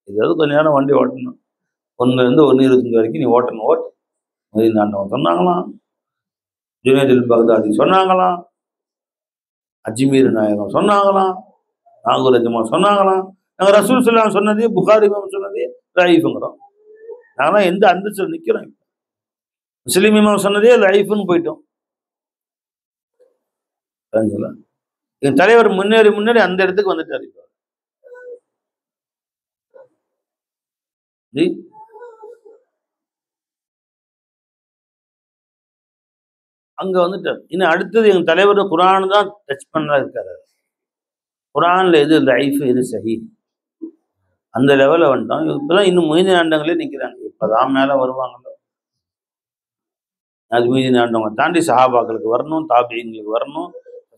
ஏதாவது கொஞ்ச நேரம் வண்டி ஓட்டணும், 1 to 1:25 வரைக்கும் நீ ஓட்டணும். மொய்தீன் சொன்னாங்களாம், ஜுனைதுல் பக்தாதி சொன்னாங்களாம், அஜ்மீர் நாயகம் சொன்னாங்களாம், நாகூர் அஜ்மா சொன்னாங்களாம். நாங்கள் ரசூல் ஸல்லல்லாஹு சொன்னதே, புகாரி இமாம் சொன்னதே லைஃப்ங்கிறோம். நாங்களாம் எந்த அந்தஸ்தில் நிற்கிறோம்? முஸ்லிம் இமாம் சொன்னதே லைஃப்னு போயிட்டோம். என் தலைவர் முன்னேறி முன்னேறி அந்த இடத்துக்கு வந்துட்டார். அங்க வந்துட்டார். இன்னும் அடுத்தது எங்க தலைவர் குர்ஆன் தான் டச் பண்ணா இருக்காரு. குர்ஆன்ல எது லைஃப் எது சஹி, அந்த லெவலில் வந்துட்டோம். இப்பதான் இன்னும் மொய்தீன் ஆண்டவங்களே நிற்கிறாங்க. இப்பதான் மேல வருவாங்கல்ல. அது மொய்தீன் ஆண்டவங்க தாண்டி சஹாபாக்களுக்கு வரணும், தாபியங்களுக்கு வரணும்,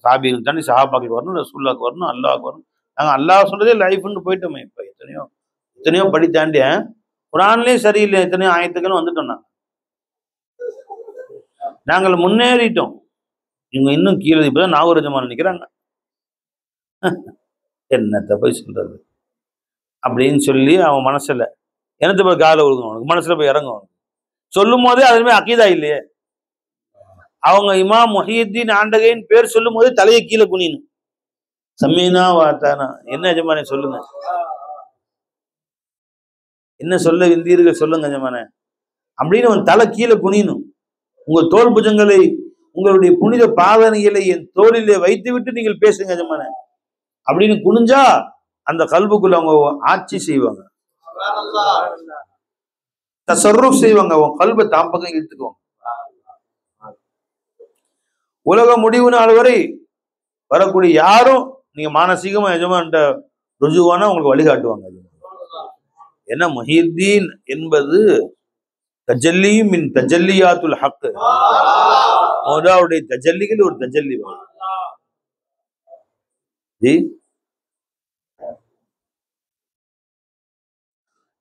தாபியங்களை தாண்டி சஹாபாக்களுக்கு வரணும், ரசூலுல்லாஹ்க்கு வரணும், அல்லாஹ்க்கு வரணும். நாங்கள் அல்லாஹ் சொல்றதே லைஃப்னு போயிட்டோமே. இப்போ எத்தனையோ படி தாண்டி குர்ஆன்லயும் சரியில்லை, எத்தனையோ ஆயத்துக்களும் வந்துட்டோம். நாங்கள் முன்னேறிட்டோம். இவங்க இன்னும் கீழே. இப்பதான் நாகூர் அஜ்மா நினைக்கிறாங்க. என்னத்தை போய் சொல்றது அப்படின்னு சொல்லி அவன் மனசுல எனக்கு போய் காலை விழுகும், அவனுக்கு மனசுல போய் இறங்கும். சொல்லும் போதே அதுமே அக்கீதா இல்லையே. அவங்க இமாம் முஹியுத்தீன் ஆண்டகைன்னு பேர் சொல்லும் போதே தலையை கீழே குனியணும். சமீனா வாத்தானா, என்ன எஜமானே சொல்லுங்க, என்ன சொல்ல விந்தீர்கள் சொல்லுங்க எஜமானே அப்படின்னு அவன் தலை கீழே குனியணும். உங்கள் தோல் புஜங்களை, உங்களுடைய புனித பாதனைகளை என் தோளிலே வைத்து விட்டு நீங்கள் பேசுங்க எஜமானே அப்படின்னு குனிஞ்சா அந்த கல்புக்குள்ள அவங்க ஆட்சி செய்வாங்க, தஸர்ருஃப் செய்வாங்க. அவங்க கல்பை தாம் பக்கம் இழுத்துக்குவாங்க. உலக முடிவு நாள் வரை வரக்கூடிய யாரும் நீங்க மானசீகமா எஜமான்ட்ட ருஜுவானா உங்களுக்கு வழிகாட்டுவாங்க. ஏன்னா முஹியுத்தீன் என்பது தஜல்லி மின் தஜல்லியாத்துல் ஹக், மௌலாவுடைய தஜல்லிகள் ஒரு தஜல்லி.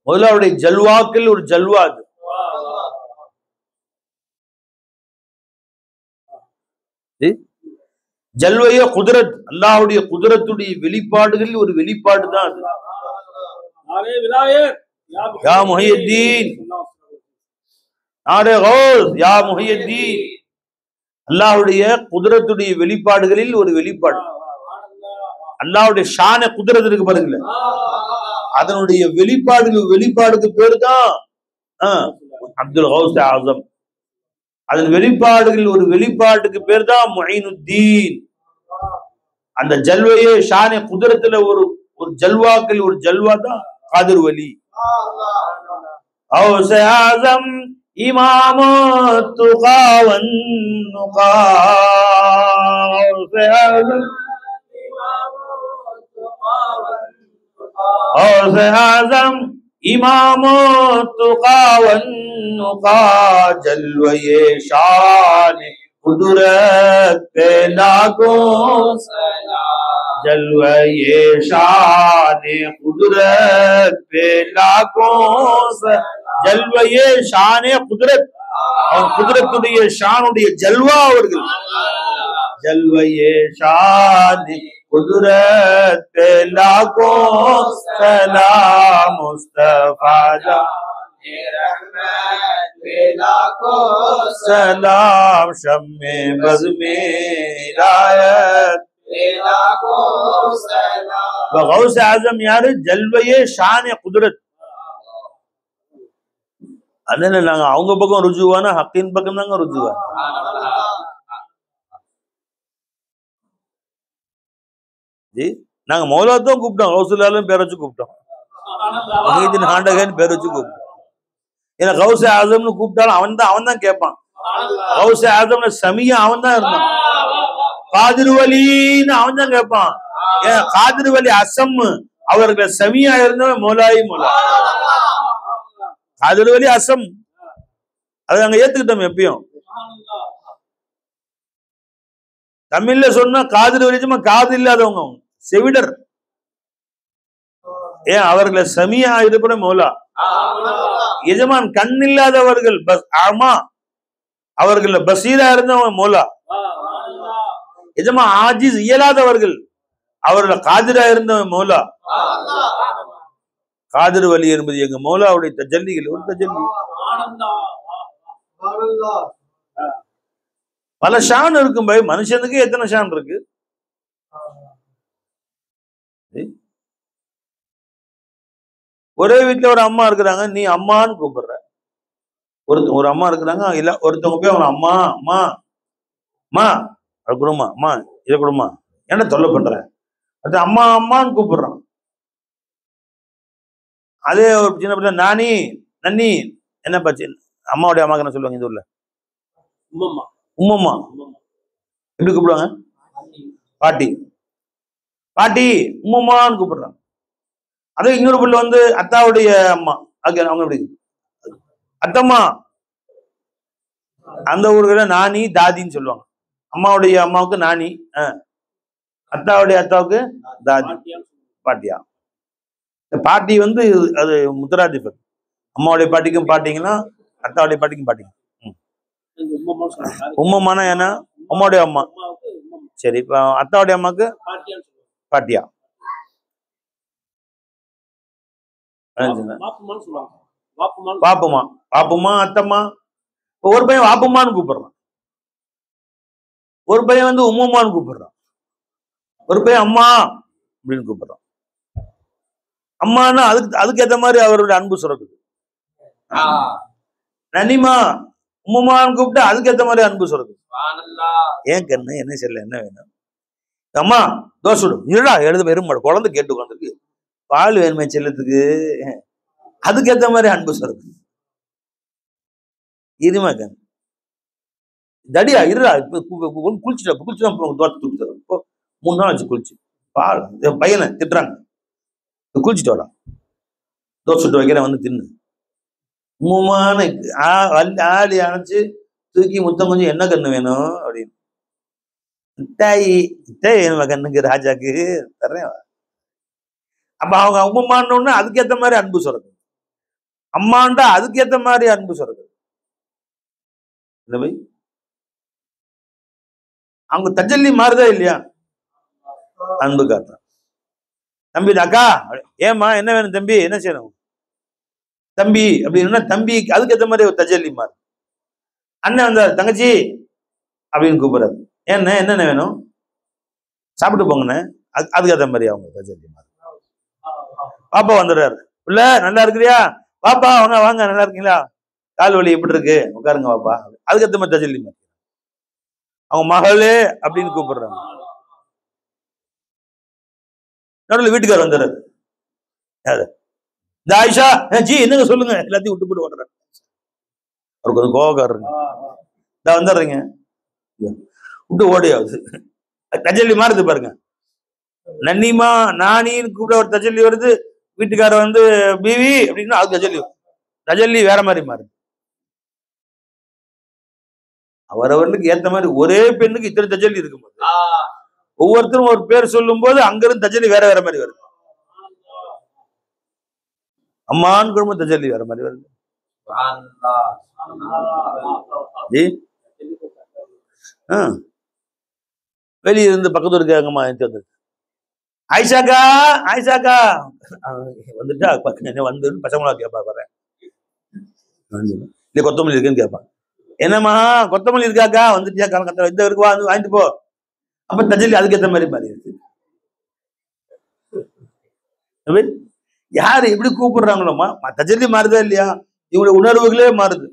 மௌலாவுடைய ஜல்வாக்கள் ஒரு ஜல்வா. அது ஜல்வைய குதிரத், அல்லாஹ்வுடைய குதிரத்துடைய வெளிப்பாடுகளில் ஒரு வெளிப்பாடு தான் அது. யா முஹியுத்தீன், நாரே கௌஸ் யா முஹியுத்தீன், அல்லாஹ்வுடைய குதிரத்துடைய வெளிப்பாடுகளில் ஒரு வெளிப்பாடு. அல்லாஹ்வுடைய ஷான குதிரத் இருக்கு பாருங்களேன், அதனுடைய வெளிப்பாடுக்கு பேரு தான் அப்துல் கௌஸ் ஆஸம். அதன் வெளிப்பாடுகள் ஒரு வெளிப்பாட்டுக்கு பேர் தான் முஈனுத்தீன். அந்த ஜல்வையே ஷானே குதிரத்துல ஒரு ஜல்வாக்கள் ஒரு ஜல்வா தான் காதிர் வலி. கௌஸ் ஆஸம் இமாம் துகாவன் நுகா, கௌஸ் ஆஸம் கௌஸ் ஆஸம் इमाम तुकावन नुका, जलवे शान कुदरत पे लाखों सलाम, जलवे शान कुदरत पे लाखों सलाम, जलवे शान कुदरत और कुदरतुடைய ஷானுடைய ஜல்வா அவர்கள். जलवे शान कुदरत पे लाखों सलाम, मुस्तफा जाने रहमत पे लाखों सलाम, शम्मे बज़ में हिदायत पे लाखों सलाम। गौस आज़म यार जलवे शान कुदरत. அதனால நாங்க அவங்க பக்கம் ருஜுவானா ஹக்கின் பக்கம் தாங்க ருஜுவா. நாங்க மௌலாத்தான் கூப்பிட்டோம், கௌசுல்லாலும் பேர் வச்சு கூப்பிட்டோம், முஹியுத்தீன் ஆண்டகன் பேர் வச்சு கூப்பிட்டோம். ஏன்னா கௌஸ் ஆஸம்னு கூப்பிட்டாலும் அவன் தான் கேட்பான். கௌஸ் ஆஸம்ல சமியா அவன் தான் இருந்தான். காதிர் வலின்னு அவன் தான் கேட்பான். ஏன் காதிர் வலி அசம் அவர்கள் சமியா இருந்தவன் மௌலாயி மௌலா. காதிர் வலி அசம் அதை நாங்க ஏத்துக்கிட்டோம். எப்பயும் தமிழ்ல சொன்னா காதிர் வலிச்சுமா காது இல்லாதவங்க செவிடர். ஏன் அவர்களை சமியா இருப்பட மௌலா. எஜமான் கண் இல்லாதவர்கள் ஆமா அவர்கள பசீரா இருந்தவங்க மௌலா. எஜமா ஆஜிஸ் இயலாதவர்கள் அவர்கள காதிரா இருந்தவன் மௌலா. காதிர் வலி என்பது எங்க மௌலாவுடைய தஜல்லிகள். ஒரு தஜல்லி பல ஷான் இருக்கும் பை. மனுஷனுக்கு எத்தனை ஷான் இருக்கு? ஒரே வீட்டுல ஒரு அம்மா இருக்கிறாங்க, நீ அம்மான்னு கூப்பிடுற. ஒரு அம்மா இருக்கிறாங்க, இல்ல ஒருத்தவங்க போய் அவங்க அம்மா அம்மா அம்மா அது கொடுமா அம்மா இதை கொடுமா என்ன தொல்லை பண்ற, அது அம்மா அம்மான்னு கூப்பிடுறான். அதே ஒரு சின்ன பிள்ளை நானி நன்னி என்ன பச்சு அம்மாவுடைய அம்மாக்கு என்ன சொல்லுவாங்க இந்த ஊர்ல? உம்மம்மா. எப்படி கூப்பிடுவாங்க? பாட்டி பாட்டி உம்மம்மான்னு கூப்பிடுறாங்க. அதே இன்னொரு பிள்ளை வந்து அத்தாவுடைய அம்மா, அவங்க எப்படி அத்தம்மா. அந்த ஊர்ல நானி தாதின்னு சொல்லுவாங்க. அம்மாவுடைய அம்மாவுக்கு நானி, அத்தாவுடைய அத்தாவுக்கு தாதி, பாட்டியா. பாட்டி வந்து அது முத்தராதிபர். அம்மாவுடைய பாட்டிக்கும் பாட்டிங்கன்னா அத்தாவுடைய பாட்டிக்கும் பாட்டிங்க. உம்மம்மானா ஏன்னா அம்மாவுடைய அம்மா. சரி, இப்ப அத்தாவுடைய அம்மாக்கு பாட்டியா. பாப்புமா பாப்புமா அத்தம்மா. ஒரு பையன் வாப்புமான்னு கூப்பிடுறான், ஒரு பையன் வந்து உம்மம்மான்னு கூப்பிடுறான், ஒரு பையன் அம்மா அப்படின்னு கூப்பிடுறான். அம்மானா அதுக்கு ஏற்ற மாதிரி அவருடைய அன்பு சுரக்குது. நனிமா உம்மம்மான்னு கூப்பிட்டு அதுக்கு ஏற்ற மாதிரி அன்பு சுரக்குது. ஏன் கண்ணு என்ன செல்ல என்ன வேணும்? அம்மா தோசை விடும் இல்லடா எழுத வெறும் குழந்தை கேட்டு உட்காந்துருக்கு, பால் வேணுமே செல்லத்துக்கு, அதுக்கேற்ற மாதிரி அன்பு சுரக்குது. இருமா கண் தடியா இருடா குளிச்சுட்டா தோட்டத்தை தூக்கிட்டு இப்போ 3 நாள் ஆச்சு குளிச்சு. பால் பையனை திட்டுறாங்க, குளிச்சுட்டு வரா தோசை சுட்டு வைக்கிறேன் வந்து தின்னு. உம்மான ஆளி அணைச்சு தூக்கி முத்தம் கொஞ்சம் என்ன கண்ணு வேணும் அப்படின்னு. மிட்டாயி மிட்டாய் வேணுமா கண்ணுக்கு ராஜாக்கு தர்றேன். அப்ப அவங்க உம்மம்மான்னு அதுக்கேற்ற மாதிரி அன்பு சுரக்கும், அம்மாண்டா அதுக்கேற்ற மாதிரி அன்பு சுரக்கும். அவங்க தஜல்லி மாறுதா இல்லையா? அன்பு காட்டுறான். தம்பி அக்கா ஏமா என்ன வேணும் தம்பி, என்ன செய்யணும் தம்பி அப்படின்னா தம்பி அதுக்கேற்ற மாதிரி ஒரு தஜல்லி மாறு. அண்ணன் வந்தார் தங்கச்சி அப்படின்னு கூப்பிடுறாரு, ஏன்னா என்னென்ன வேணும் சாப்பிட்டு போங்கண்ணே, அதுக்கேற்ற மாதிரி அவங்க தஜல்லி மாறு. பாப்பா வந்துடுறாரு, இல்ல நல்லா இருக்கிறியா பாப்பா, வாங்க வாங்க நல்லா இருக்கீங்களா, கால் வலி எப்படி இருக்கு உட்காருங்க பாப்பா, அதுக்கேற்ற மாதிரி தஜல்லி மாறு. அவங்க மகளே அப்படின்னு கூப்பிடுறாங்க. நடுவில் வீட்டுக்காரர் வந்துடுறாரு, இந்த ஆயிஷா ஜி என்னங்க சொல்லுங்க, எல்லாத்தையும் விட்டு போட்டு ஓடுறாரு. அவருக்கு கொஞ்சம் கோவக்காரருங்க, நான் வந்துடுறீங்க விட்டு ஓடியாவது. தஜல்லி மாறுது பாருங்க. நன்னிமா நானின்னு கூப்பிட ஒரு தஜல்லி வருது, வீட்டுக்காரர் வந்து பிவி அப்படின்னா அது தஜல்லி வேற மாதிரி மாறுது. அவரவர்களுக்கு ஏத்த மாதிரி ஒரே பெண்ணுக்கு இத்தனை தஜல்லி இருக்கும்போது ஒவ்வொருத்தரும் ஒரு பேர் சொல்லும் போது அங்கிருந்து தஜல்லி வேற வேற மாதிரி வருது. அம்மான்னு குடும்பம் தஜல்லி வேற மாதிரி வருது. வெளியே இருந்து பக்கத்து இருக்காங்கம்மா வந்து ஆயிஷாக்கா ஆயிஷாக்கா வந்துட்டா வந்து பச்சைமலா கேட்பா பாரு, இல்ல கொத்தமல்லி இருக்குன்னு கேட்பான். என்னம்மா கொத்தமல்லி இருக்காக்கா, வந்துட்டியா கலக்கத்துல இந்த இருக்கு வந்து வாங்கிட்டு போ. அப்ப தஜல்லி அதுக்கேற்ற மாதிரி மாறி இருக்கு. யாரு எப்படி கூப்பிடுறாங்களோமா தஜல்லி மாறுதா இல்லையா? இவங்களுடைய உணர்வுகளே மாறுது.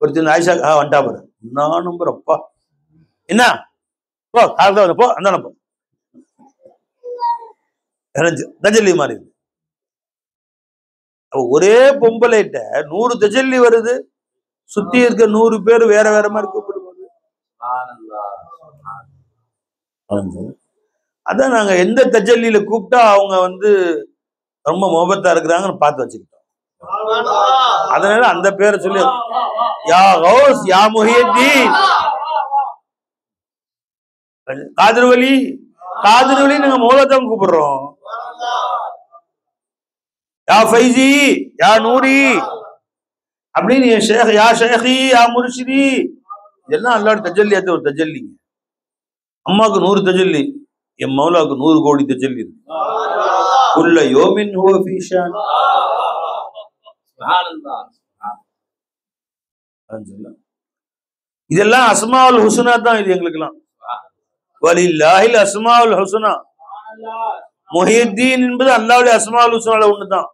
ஒரு சின்ன ஆயிஷா வந்துட்டா பாரு, நான் நம்பர் அப்பா என்ன போ காலத்தான் போ அந்த போ தஜல்லி மாறி. ஒரே பொம்பளைட்ட 100 தஜல்லி வருது, சுத்தி இருக்க 100 பேர் வேற வேற மாதிரி கூப்பிடும்போது அதான் நாங்க எந்த தஜல்லியில கூப்பிட்டா அவங்க வந்து ரொம்ப மோபத்தா இருக்கிறாங்கன்னு பார்த்து வச்சுக்கிட்டோம். அதனால அந்த பேரை சொல்லி யா கௌஸ் யா முஹியத்தீன் காதிர் வலி நாங்க மௌலத்தான் கூப்பிடுறோம். யா ஃபைசி, யா நூரி அப்படின்னு யா ஷேഖி, யா முர்ஷிதி, இதெல்லாம் அல்லாஹ்வுடைய தஜல்லியாத்து ஒரு தஜல்லி. அம்மாவுக்கு 100 தஜல்லி, என் மௌலாவுக்கு 100 கோடி தஜல்லி இருக்கு. குல்ல யோமின் ஹுவ ஃபீ ஷான். இதெல்லாம் அஸ்மாவுல் ஹுஸ்னா தான். இது எங்களுக்கெல்லாம் வலில்லாஹில் அஸ்மாவுல் ஹுஸ்னா. முஹியத்தீன் என்பது அல்லாஹ்வுடைய அஸ்மாவுல் ஹுஸ்னால ஒண்ணுதான்.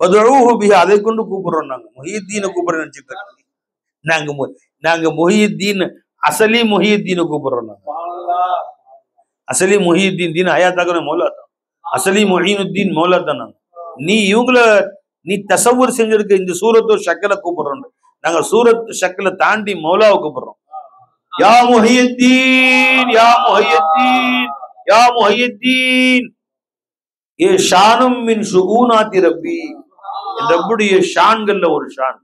வதுஊஹு பிஹா, அதை கொண்டு கூப்பிடுறோம். நாங்க முஹியத்தீனை கூப்பிடுறோம் நினைச்சிட்டு இருக்கோம். நாங்க முஹியத்தீன், அசலி முஹியத்தீனை கூப்பிடுறோம். நாங்க அசலி முஹியத்தீன், தீன் ஹயாத்தாக்குற மௌலா தான். அசலி முஹீனுத்தீன் மௌலா தான். நாங்க நீ தசவுர் செஞ்சிருக்க இந்த சூரத்து ஷக்கலை கூப்பிடுறோம். நாங்க சூரத் ஷக்கலை தாண்டி மௌலாவை கூப்பிடுறோம். யா முஹியத்தீன், யா முஹியத்தீன், யா முஹியத்தீன். ஏ ஷானும் மின் ஷுஊனாத்தி ரப்பி, என் ரப்புடைய ஷான்கள்ல ஒரு ஷான்.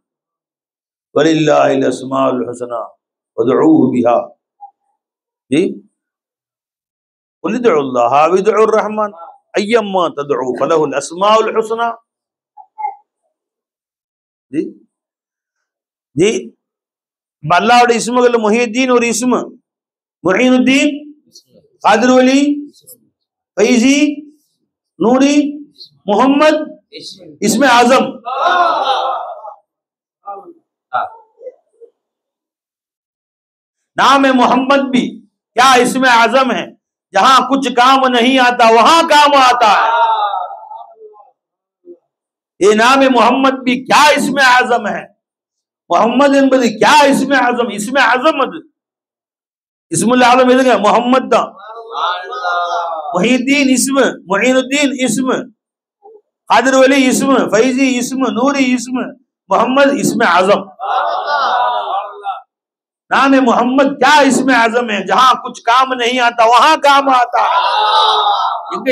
வலில்லாஹில் அஸ்மாஉல் ஹுஸ்னா வதுஊஹு பிஹா. ஜி குல் துல்லாஹ விதுர் ரஹ்மான் ஐயம்மா ததுஉ ஃபலஹுல் அஸ்மாஉல் ஹுஸ்னா. ஜி ஜி அல்லாஹ்வுடைய இஸ்முகள்ல முஹியத்தீன் ஒரு இஸ்மு, முஈனுத்தீன், காதிர் வலி, ஃபைசி, नूरी, मोहम्मद, इसमें आजम. नाम है मोहम्मद भी, क्या इसमें आजम है? जहां कुछ काम नहीं आता वहां काम आता है. ये नाम है मोहम्मद भी, क्या इसमें आजम है? मोहम्मद என்பது क्या इसमें आजम? इसमें आजम அது இஸ்முல் ஆலம் எதுங்க? முஹம்மத் தான். मुहीद्दीन इस्म, मुईनुद्दीन इस्म, कादिर वली इस्म, फैजी इस्म, नूरी इस्म, मोहम्मद इस्म आजम. नाम है मोहम्मद, क्या इसमें आजम है? जहां कुछ काम नहीं आता वहां काम आता है. இங்க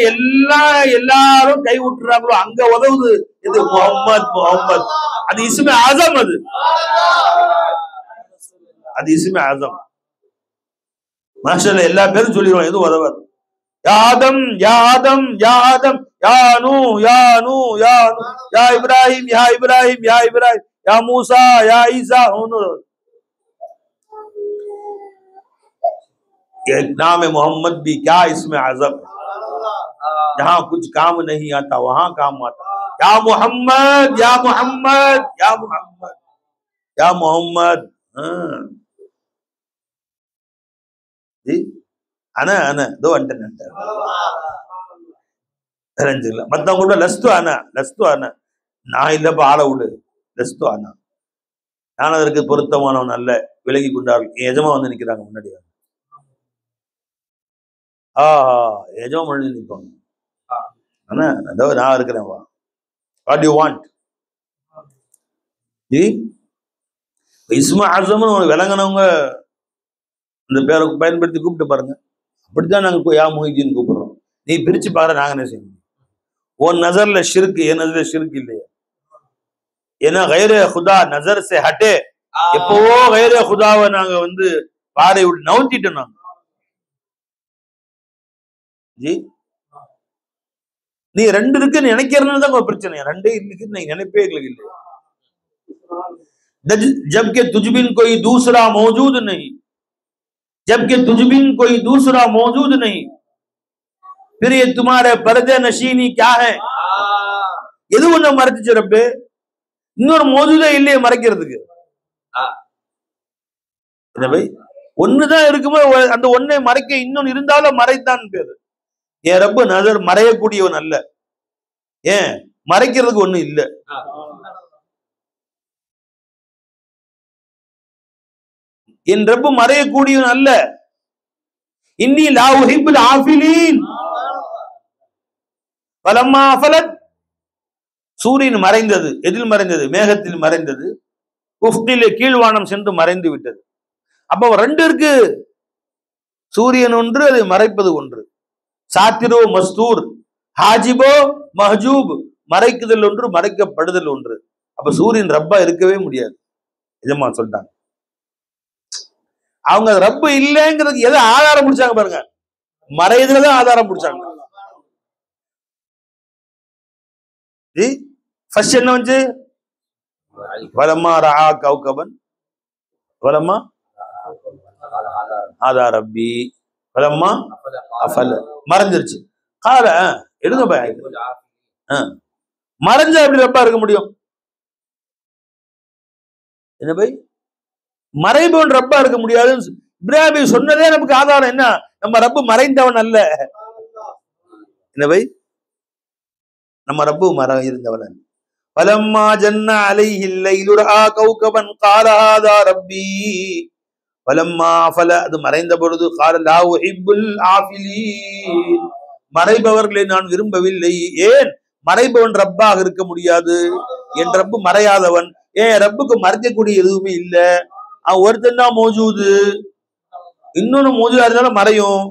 எல்லாரும் கை விட்டுறாங்களோ அங்க உதவுது இது முஹம்மத். முஹம்மத் அது இஸ்மே ஆசம். அது இஸ்மே ஆசம். மாஷாஅல்லாஹ் எல்லா பேரும் சொல்லிடுவாங்க, எதுவும் உதவாது. யா ஆதம், யா ஆதம், யா ஆதம், யா நூ, யா நூ, யா நூ, யா இப்ராஹிம், யா இப்ராஹிம், யா இப்ராஹிம், யா மூசா, யா ஈசா. नाम है मोहम्मद भी, क्या इसमें आजम है? जहां कुछ काम नहीं आता वहां काम आता. या मोहम्मद, या मोहम्मद, या मोहम्मद, या मोहम्मद. அன அன தோ அண்டன் தெரிஞ்சுக்கலாம். மத்தவங்க கூட லஸ்து அன, லஸ்து அன, நான் இல்லப்பா ஆள விடு, லஸ்து அன, நான் அதற்கு பொருத்தமானவன் அல்ல, விலகி கொண்டார்கள். எஜமா வந்து நிக்கிறாங்க முன்னாடி. எஜமா முன்னாடி நிற்பாங்க. ஆனா அதோ நான் இருக்கிறேன், வா, வாட் யூ வாண்ட். இஸ்மா ஆசம்னு ஒரு விளங்கினவங்க இந்த பேரை பயன்படுத்தி கூப்பிட்டு பாருங்க. அப்படித்தான் நாங்க யா முஹிதீன் கூப்பிடுறோம். நீ பிரிச்சு பாரு, நாங்க என்ன செய்யணும்? உன் நசர்ல ஷிர்க், என் நசர்ல ஷிர்க் இல்லையா? ஏன்னா கைரே குதா நசர் சே ஹட்டே, எப்பவோ கைரே குதாவை நாங்க வந்து பாறை விட்டு நவுத்திட்டோம். நாங்க ஜி நீ ரெண்டு இருக்குன்னு நினைக்கிறதுனால தான் பிரச்சனை. ரெண்டே இருக்குன்னு நீங்க நினைப்பே எங்களுக்கு இல்லை. जबकि तुझबिन कोई दूसरा मौजूद नहीं, जबकि तुझबिन कोई दूसरा मौजूद नहीं, फिर ये तुम्हारे पर्दे नशीनी क्या है? எது ஒண்ணு மறைச்சு ரப்பே? இன்னொரு மௌஜூதே இல்லையே மறைக்கிறதுக்கு. ஒண்ணுதான் இருக்கும்போது அந்த ஒன்னை மறைக்க இன்னொன்னு இருந்தாலும் மறைத்தான் பேரு. என் ரப்பு நசர் மறையக்கூடியவன் அல்ல. ஏன் மறைக்கிறதுக்கு ஒண்ணு இல்ல. என் ரப்பு மறையக்கூடியவன் அல்ல. இன்னி லா உஹிப்புல் ஆஃபிலீன். ஃபலம்மா அஃபலத், சூரியன் மறைந்தது. எதில் மறைந்தது? மேகத்தில் மறைந்தது. உஃகிலே, கீழ்வானம் சென்று மறைந்து விட்டது. அப்ப ரெண்டு இருக்கு. சூரியன் ஒன்று, அதை மறைப்பது ஒன்று. சாத்திரோ மஸ்தூர், ஹாஜிபோ மஹஜூப், மறைக்குதல் ஒன்று, மறைக்கப்படுதல் ஒன்று. அப்ப சூரியன் ரப்பா இருக்கவே முடியாது. எஜமா சொல்லிட்டாங்க. அவங்க ரப்பு இல்லைங்கிறதுக்கு எதை ஆதாரம் பிடிச்சாங்க பாருங்க. மறையதுலதான் ஆதாரம் பிடிச்சாங்க. ஃபர்ஸ்ட் என்ன வந்து வலம்மா ரஆ கௌகபன் வலம்மா ஆதா ரப்பி வலம்மா அஃபல மறைஞ்சிருச்சு. கால எடுங்க பை. மறைஞ்சா எப்படி ரப்பா இருக்க முடியும்? என்ன பை? மறைபவன் ரப்பா இருக்க முடியாதுன்னு இப்ராஹிம் சொன்னதே நமக்கு ஆதாரம். என்ன? நம்ம ரப்பு மறைந்தவன் அல்ல. என்ன பை? நம்ம ரப்பு இருந்தவன் அல்ல. பலம்மா ஜன்ன அலைஹில் லைலு ரஆ கௌகபன் கால ஹாதா ரப்பி பலம்மா அஃபல அது மறைந்த பொழுது கால லா உஹிப்புல் ஆஃபிலீன் மறைபவர்களை நான் விரும்பவில்லை. ஏன்? மறைபவன் ரப்பாக இருக்க முடியாது. என் ரப்பு மறையாதவன். ஏன் ரப்புக்கு மறைக்கக்கூடிய எதுவுமே இல்ல. ஒருத்தன் தான் மோஜூது, இன்னொன்னு மோஜூதா இருந்தாலும் மறையும்.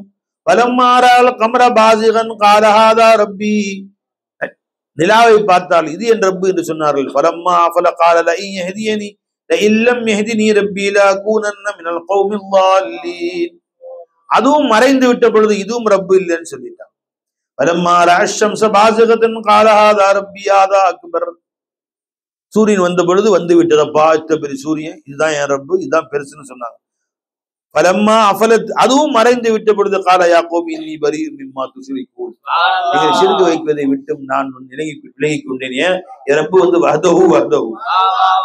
பலம்மாரால் கமர பாசிகன் கால ஹாதா ரப்பி நிலாவை பார்த்தால் இது என் ரப்பு என்று சொன்னார்கள். பலம்மா அஃபல கால லஇன் யஹ்தியனி லஇல்லம் யஹ்தினி ரப்பி லஅகூனன்ன மினல் கௌமில் ضالين அதுவும் மறைந்து விட்ட பொழுது இதுவும் ரப்பு இல்லைன்னு சொல்லிட்டான். பலம்மா ரஅ ஷம்ஸ பாசிகத்தன் கால ஹாதா ரப்பி ஹாதா அக்பர் சூரியன் வந்த பொழுது வந்து விட்டதப்பா, இத்த பெரிய சூரியன், இதுதான் என் ரப்பு, இதுதான் பெருசுன்னு சொன்னாங்க. பலம்மா அஃபலத் அதுவும் மறைந்து விட்ட பொழுது கால யா கௌமி இன்னி பரீஉம் மிம்மா துஷ்ரிகூன் நீங்கள் ஷிர்க் வைப்பதை விட்டும் நான் விலகிக் கொண்டேன். ஏன்? என் ரப்பு வந்து வஹ்தஹு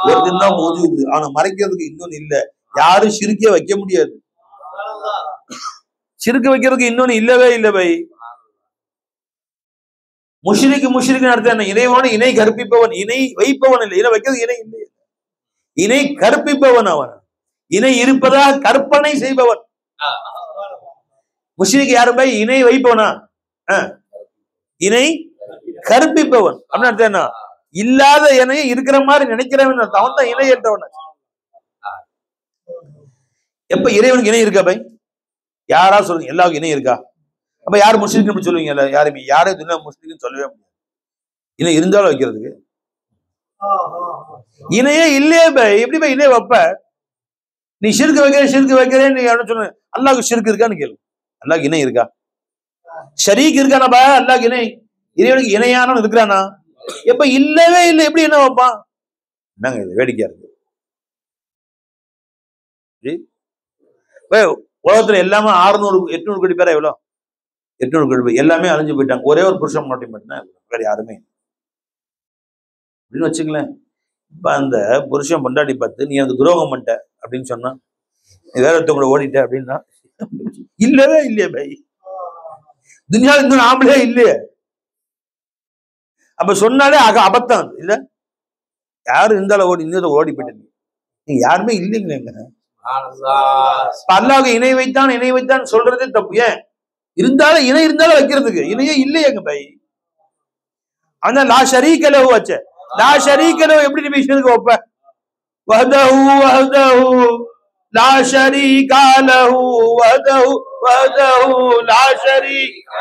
ஒருத்தன் தான் மௌஜூது, ஆனா மறைக்கிறதுக்கு இன்னொன்னு இல்ல. யாரும் ஷிர்க்கே வைக்க முடியாது. ஷிர்க் வைக்கிறதுக்கு இன்னொன்னு இல்லவே இல்லை பை. முஷ்ரிக்கு அர்த்தம் என்ன? இணைவனோடு இணை கற்பிப்பவன், இணை வைப்பவன் இல்லை. இணை வைக்கிறது இணை இல்லை, இணை கற்பிப்பவன் அவன். இணை இருப்பதாக கற்பனை செய்பவன். முஷ்ரிக் யாரு பை? இணை வைப்பவனா? இணை கற்பிப்பவன் அப்படின்னு அர்த்தம் என்ன? இல்லாத இணைய இருக்கிற மாதிரி நினைக்கிறவன் அவன் தான் இணை ஏற்றவன். எப்ப இறைவனுக்கு இணை இருக்கா பை? யாரா சொல்லுங்க, எல்லாருக்கும் இணை இருக்கா? அப்ப யாரு முஸ்லிம் அப்படி சொல்லுவீங்கல்ல? யாருமே யாரும் முஸ்லிம் சொல்லவே முடியாது. இணை இருந்தாலும் வைக்கிறதுக்கு இணையே இல்லையே பை. எப்படி பை இணைய வைப்ப? நீ ஷிர்க் வைக்கிறேன் நீ சொன்ன அல்லாஹ்க்கு ஷிர்க் இருக்கான்னு கேளு. அல்லாஹ்க்கு இணை இருக்கா? ஷரீக் இருக்கானா பா? அல்லாஹ்க்கு இணை, இறைவனுக்கு இணையானவன் இருக்கிறானா? எப்ப இல்லவே இல்லை, எப்படி என்ன வைப்பான்? என்னங்க இது வேடிக்கையா இருக்கு. உலகத்துல எல்லாமே 600-800 கோடி பேரா எவ்வளவு? 800 கோடி பேர் எல்லாமே அழிஞ்சு போயிட்டாங்க. ஒரே ஒரு புருஷன் மட்டும்தான், வேற யாருமே அப்படின்னு வச்சுங்களேன். இப்ப அந்த புருஷன் பொண்டாட்டி பார்த்து நீ எனக்கு துரோகம் பண்ணிட்ட அப்படின்னு சொன்னா, நீ வேற ஒருத்தவங்க ஓடிட்ட அப்படின்னா இல்லவே இல்லையே பை. துனியா இன்னும் ஆம்பளே இல்லையே. அப்ப சொன்னாலே அபத்தம் இல்ல. யாரு இருந்தாலும் ஓடி போயிட்டு நீங்க யாருமே இல்லைங்க. அல்லாஹ்வுக்கு இணை வைத்தான் சொல்றதே தப்பு. ஏன்? இருந்தாலும் இணை இருந்தாலும் வைக்கிறதுக்கு இணையே இல்லையேங்க பை. ஆனா லா ஷரீக லஹு வச்ச லா ஷரீக லஹு எப்படி நீ ஷிர்க் வைப்ப? வஹ்தஹு லா ஷரீக லஹு வஹ்தஹு லா ஷரீக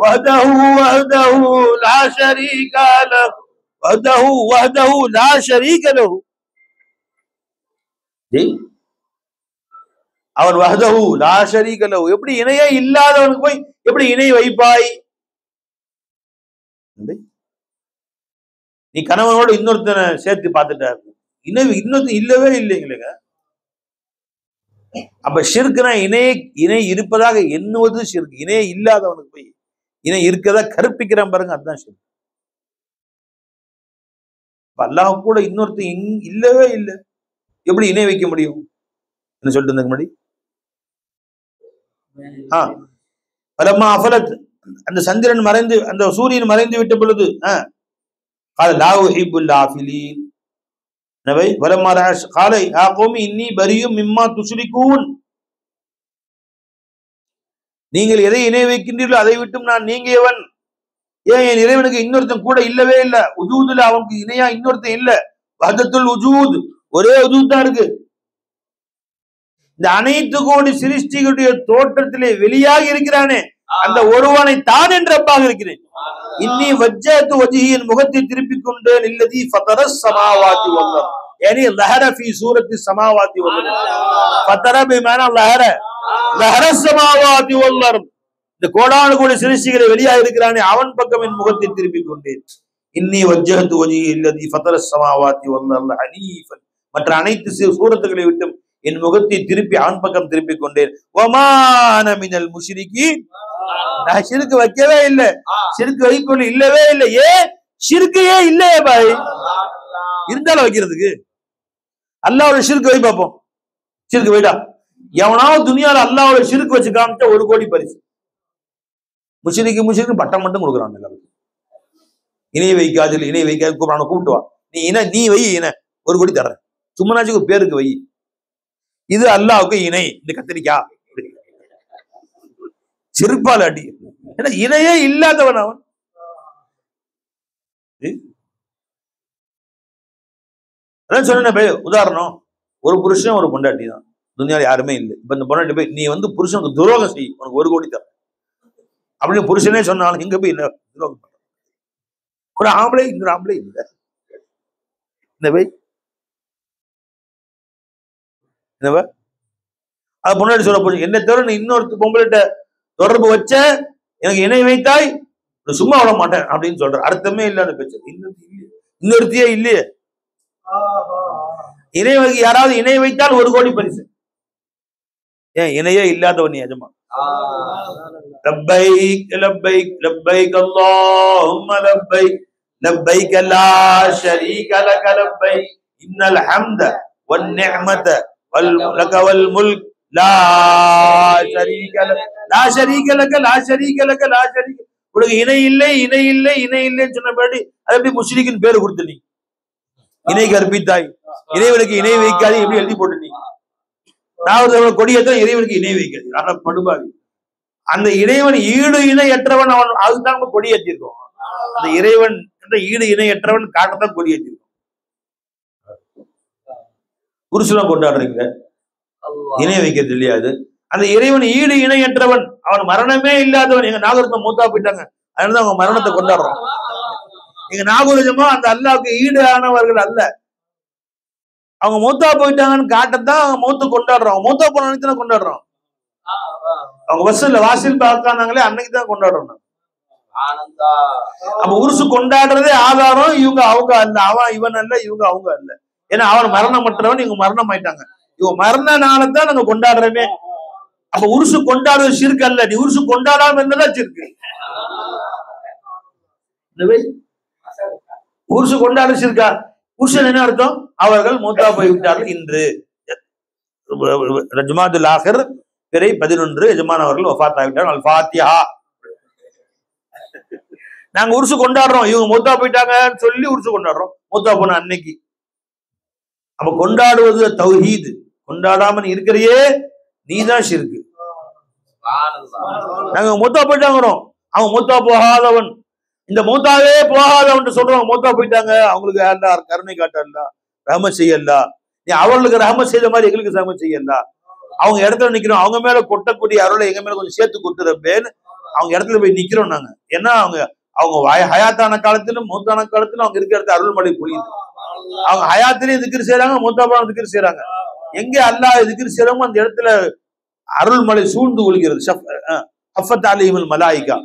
வஹ்தஹு லா ஷரீக லஹு வஹ்தஹு லா ஷரீக லஹு. அவன் வஹ்தஹு லா ஷரீக லஹு, எப்படி இணையே இல்லாதவனுக்கு போய் எப்படி இணை வைப்பாய்? நீ கணவனோட இன்னொருத்தனை சேர்த்து பார்த்துட்டாரு, இன்னொருத்தன் இல்லவே இல்லைங்களேங்க. அப்ப ஷிர்க்னா இணை இருப்பதாக எண்ணுவது ஷிர்க். இணையே இல்லாதவனுக்கு போய் இணை இருக்கதா கற்பிக்கிறான் பாருங்க, அதுதான் ஷிர்க். அல்லாஹ் கூட இன்னொருத்தன் இல்லவே இல்லை, எப்படி இணை வைக்க முடியும்? என்ன சொல்லிட்டு இருந்த முன்னாடி பலம்மா அஃபலத் அந்த சந்திரன் மறைந்து அந்த சூரியன் மறைந்து விட்ட பொழுது லா உஹிப்புல் ஆஃபிலீன் நபி பலம்மா قال يا قوم اني بريء مما تشركون நீங்கள் எதை இணை வைக்கின்றீர்களோ அதை விட்டும் நான் நீங்கியவன். ஏன்? என் இறைவனுக்கு இன்னொருத்தன் கூட இல்லவே இல்லை. உஜூதுல அவனுக்கு இணையா இன்னொருத்தன் இல்ல. வஹ்தத்துல் உஜூத், ஒரே உஜூத் தான் இருக்கு. இந்த அனைத்து கோடி சிருஷ்டிகளுடைய தோற்றத்திலே வெளியாகி இருக்கிறானே அந்த ஒருவனை தான் என் ரப்பாக இருக்கிறேன். இன்னி வஜ்ஜத்து வஜ்ஹி, என் முகத்தை திருப்பிக் கொண்டேன். இல்லதி ஃபதரஸ் ஸமாவாதி வல் அர்த், யானி லஹர ஃபீ சூரத்தி ஸமாவாதி வல் அர்த். ஃபதர பிமானா லஹர ஸமாவாதி வல் அர்த். இந்த கோடான கோடி சிருஷ்டிகளை வெளியாக இருக்கிறானே அவன் பக்கம் என் முகத்தை திருப்பிக் கொண்டேன். இன்னி வஜ்ஜஹது வஜ்ஹி அல்லதி ஃபதரஸ் ஸமாவாதி வல் அர்த ஹனீஃபன். மற்ற அனைத்து சூரத்துகளை விட்டும் என் முகத்தை திருப்பி ஆண் பக்கம் திருப்பி கொண்டேன். வமா அன மினல் முஷ்ரிகீன். நான் ஷிர்க் வைக்கவே இல்லை, ஷிர்க் வைக்கொள்ள இல்லவே இல்லை. ஏன் ஷிர்க்கையே இல்லையே பாய், இருந்தாலும் வைக்கிறதுக்கு. அல்லாஹ்வோட ஷிர்க் வை பார்ப்போம். ஷிர்க் வைடா. எவனாவது துனியால அல்லாஹ்வோட ஷிர்க் வச்சு காமிச்சா 1 கோடி பரிசு. முஷ்ரிக்கு பட்டம் மட்டும் கொடுக்குறான். எல்லாருக்கும் இணை வைக்காது, இணை வைக்காது கூப்பிடான கூப்பிட்டு வா, நீ வை இணை 1 கோடி தர்றேன். சும்மனாச்சும் ஒரு பேருக்கு வை. இது அல்லாஹ்வுக்கு இணை, இந்த கத்திரிக்கா செருப்பால் அடி. ஏன்னா இணையே இல்லாதவன் அவன். அதான் சொன்ன உதாரணம், ஒரு புருஷன் ஒரு பொண்டாட்டி தான், துனியால யாருமே இல்லை. இப்ப இந்த பொண்டாட்டி போய் நீ வந்து புருஷனுக்கு துரோகம் செய், உனக்கு 1 கோடி தர அப்படின்னு புருஷனே சொன்னாலும் இங்க போய் என்ன துரோகம் பண்ற? ஒரு ஆம்பளை இன்னொரு ஆம்பளை இல்லை. இந்த போய் அது பொண்டாட்டி சொல்ல போச்சு, என்ன தவிர நீ இன்னொரு பொம்பளைகிட்ட தொடர்பு வச்ச, எனக்கு இணை வைத்தாய், சும்மா விட மாட்டேன் அப்படின்னு சொல்ற. அர்த்தமே இல்லாத பேச்சு. இன்னொருத்தியே இல்லையே. இணை யாராவது இணை வைத்தால் 1 கோடி பரிசு. ஏன் இணையே இல்லாதவன் எஜமா. லப்பைக் லப்பைக் லப்பைக் அல்லாஹும்ம லப்பைக் லப்பைக் லா ஷரீக லக லப்பைக் இன்னல் ஹம்த வன் நிஅமத வல் லக வல் முல்க் லா ஷரீக லக லா ஷரீக லக லா ஷரீக லக லா ஷரீக. உனக்கு இணை இல்லை இணை இல்லை இணை இல்லைன்னு சொன்னபடி அது எப்படி முஷ்ரிக்கின் பேரு கொடுத்து நீ இணை கற்பித்தாய், இறைவனுக்கு இணை வைக்காது எப்படி எழுதி போட்டு நீ. நான் கொடியத்தான் இறைவனுக்கு இணை வைக்காது. ஆனா படுபாவி அந்த இறைவன் ஈடு இணையற்றவன், அவன் அதுதான் கொடியேற்றிருக்கோம். அந்த இறைவன் ஈடு இணையற்றவன் காட்டத்தான் கொடியேற்றிருக்கோம். புருஷனா கொண்டாடுறீங்க, இணை வைக்கிறது இல்லையா? அது அந்த இறைவன் ஈடு இணையற்றவன், அவன் மரணமே இல்லாதவன். எங்க நாகரிகம் மூத்தா போயிட்டாங்க, அதனாலதான் அவங்க மரணத்தை கொண்டாடுறோம். எங்க நாகரிகமா அந்த அல்லாவுக்கு ஈடு ஆனவர்கள் அல்ல, அவங்க மூத்தா போயிட்டாங்கன்னு காட்டத்தான் அவங்க மூத்த கொண்டாடுறோம். மூத்தா போன அன்னைக்கு கொண்டாடுறோம். அவங்க வாசல் பார்க்கானாங்களே அன்னைக்கு தான் கொண்டாடுறோம். அப்ப உருசு கொண்டாடுறதே ஆதாரம் இவங்க அவங்க அல்ல, அவன் இவன் அல்ல, இவங்க அவங்க அல்ல. ஏன்னா அவன் மரணமற்றவன், இவங்க மரணம் ஆயிட்டாங்க. இவங்க மரண நாளைத்தான் நாங்க கொண்டாடுறோமே. அப்ப உருசு கொண்டாடுறது ஷிர்க் அல்ல. நீ உருசு கொண்டாடாம இருந்ததான் ஷிர்க். உருசு கொண்டாடுறது ஷிர்கா? உருசன் என்ன அர்த்தம்? அவர்கள் மூத்தா போய்விட்டார்கள். இன்று ஜுமாதுல் ஆகிர் பிறை 11 எஜமான் அவர்கள் வஃபாத் ஆகிவிட்டார்கள். அல் ஃபாத்திஹா. நாங்க உருசு கொண்டாடுறோம், இவங்க மூத்தா போயிட்டாங்கன்னு சொல்லி உருசு கொண்டாடுறோம், மூத்தா போன அன்னைக்கு. அப்ப கொண்டாடுவது தௌஹீத். கொண்டாடாம இருக்கிறையே நீதான் ஷிர்க். நாங்க மூத்தா போயிட்டாங்கிறோம், அவன் மூத்தா போகாதவன். இந்த மூத்தாவே போகாதவன் சொல்றவங்க மூத்தா போயிட்டாங்க, அவங்களுக்கு யாருலா கருணை காட்டல, ரஹமத் செய்யல. நீ அவர்களுக்கு ரஹமத் செய்த மாதிரி எங்களுக்கு ரஹமத் செய்யல. அவங்க இடத்துல நிக்கிறோம், அவங்க மேல கொட்டக்கூடிய அருளை எங்க மேல கொஞ்சம் சேர்த்து கொட்டுறப்பேன்னு அவங்க இடத்துல போய் நிக்கிறோம் நாங்க. ஏன்னா அவங்க ஹயாத்தான காலத்திலும் மூத்தான காலத்திலும் அவங்க இருக்கிற இடத்துல அருள்மழை பொழியுது. அவங்க ஹயாத்திலையும் திக்ர் செய்யறாங்க, மூத்தாப்பான திக்ர் செய்யறாங்க. எங்க அல்லாஹ் திக்ர் செய்யறோமோ அந்த இடத்துல அருள்மழை சூழ்ந்து கொள்கிறது. ஹஃபத் அலைஹில் மலாயிகா,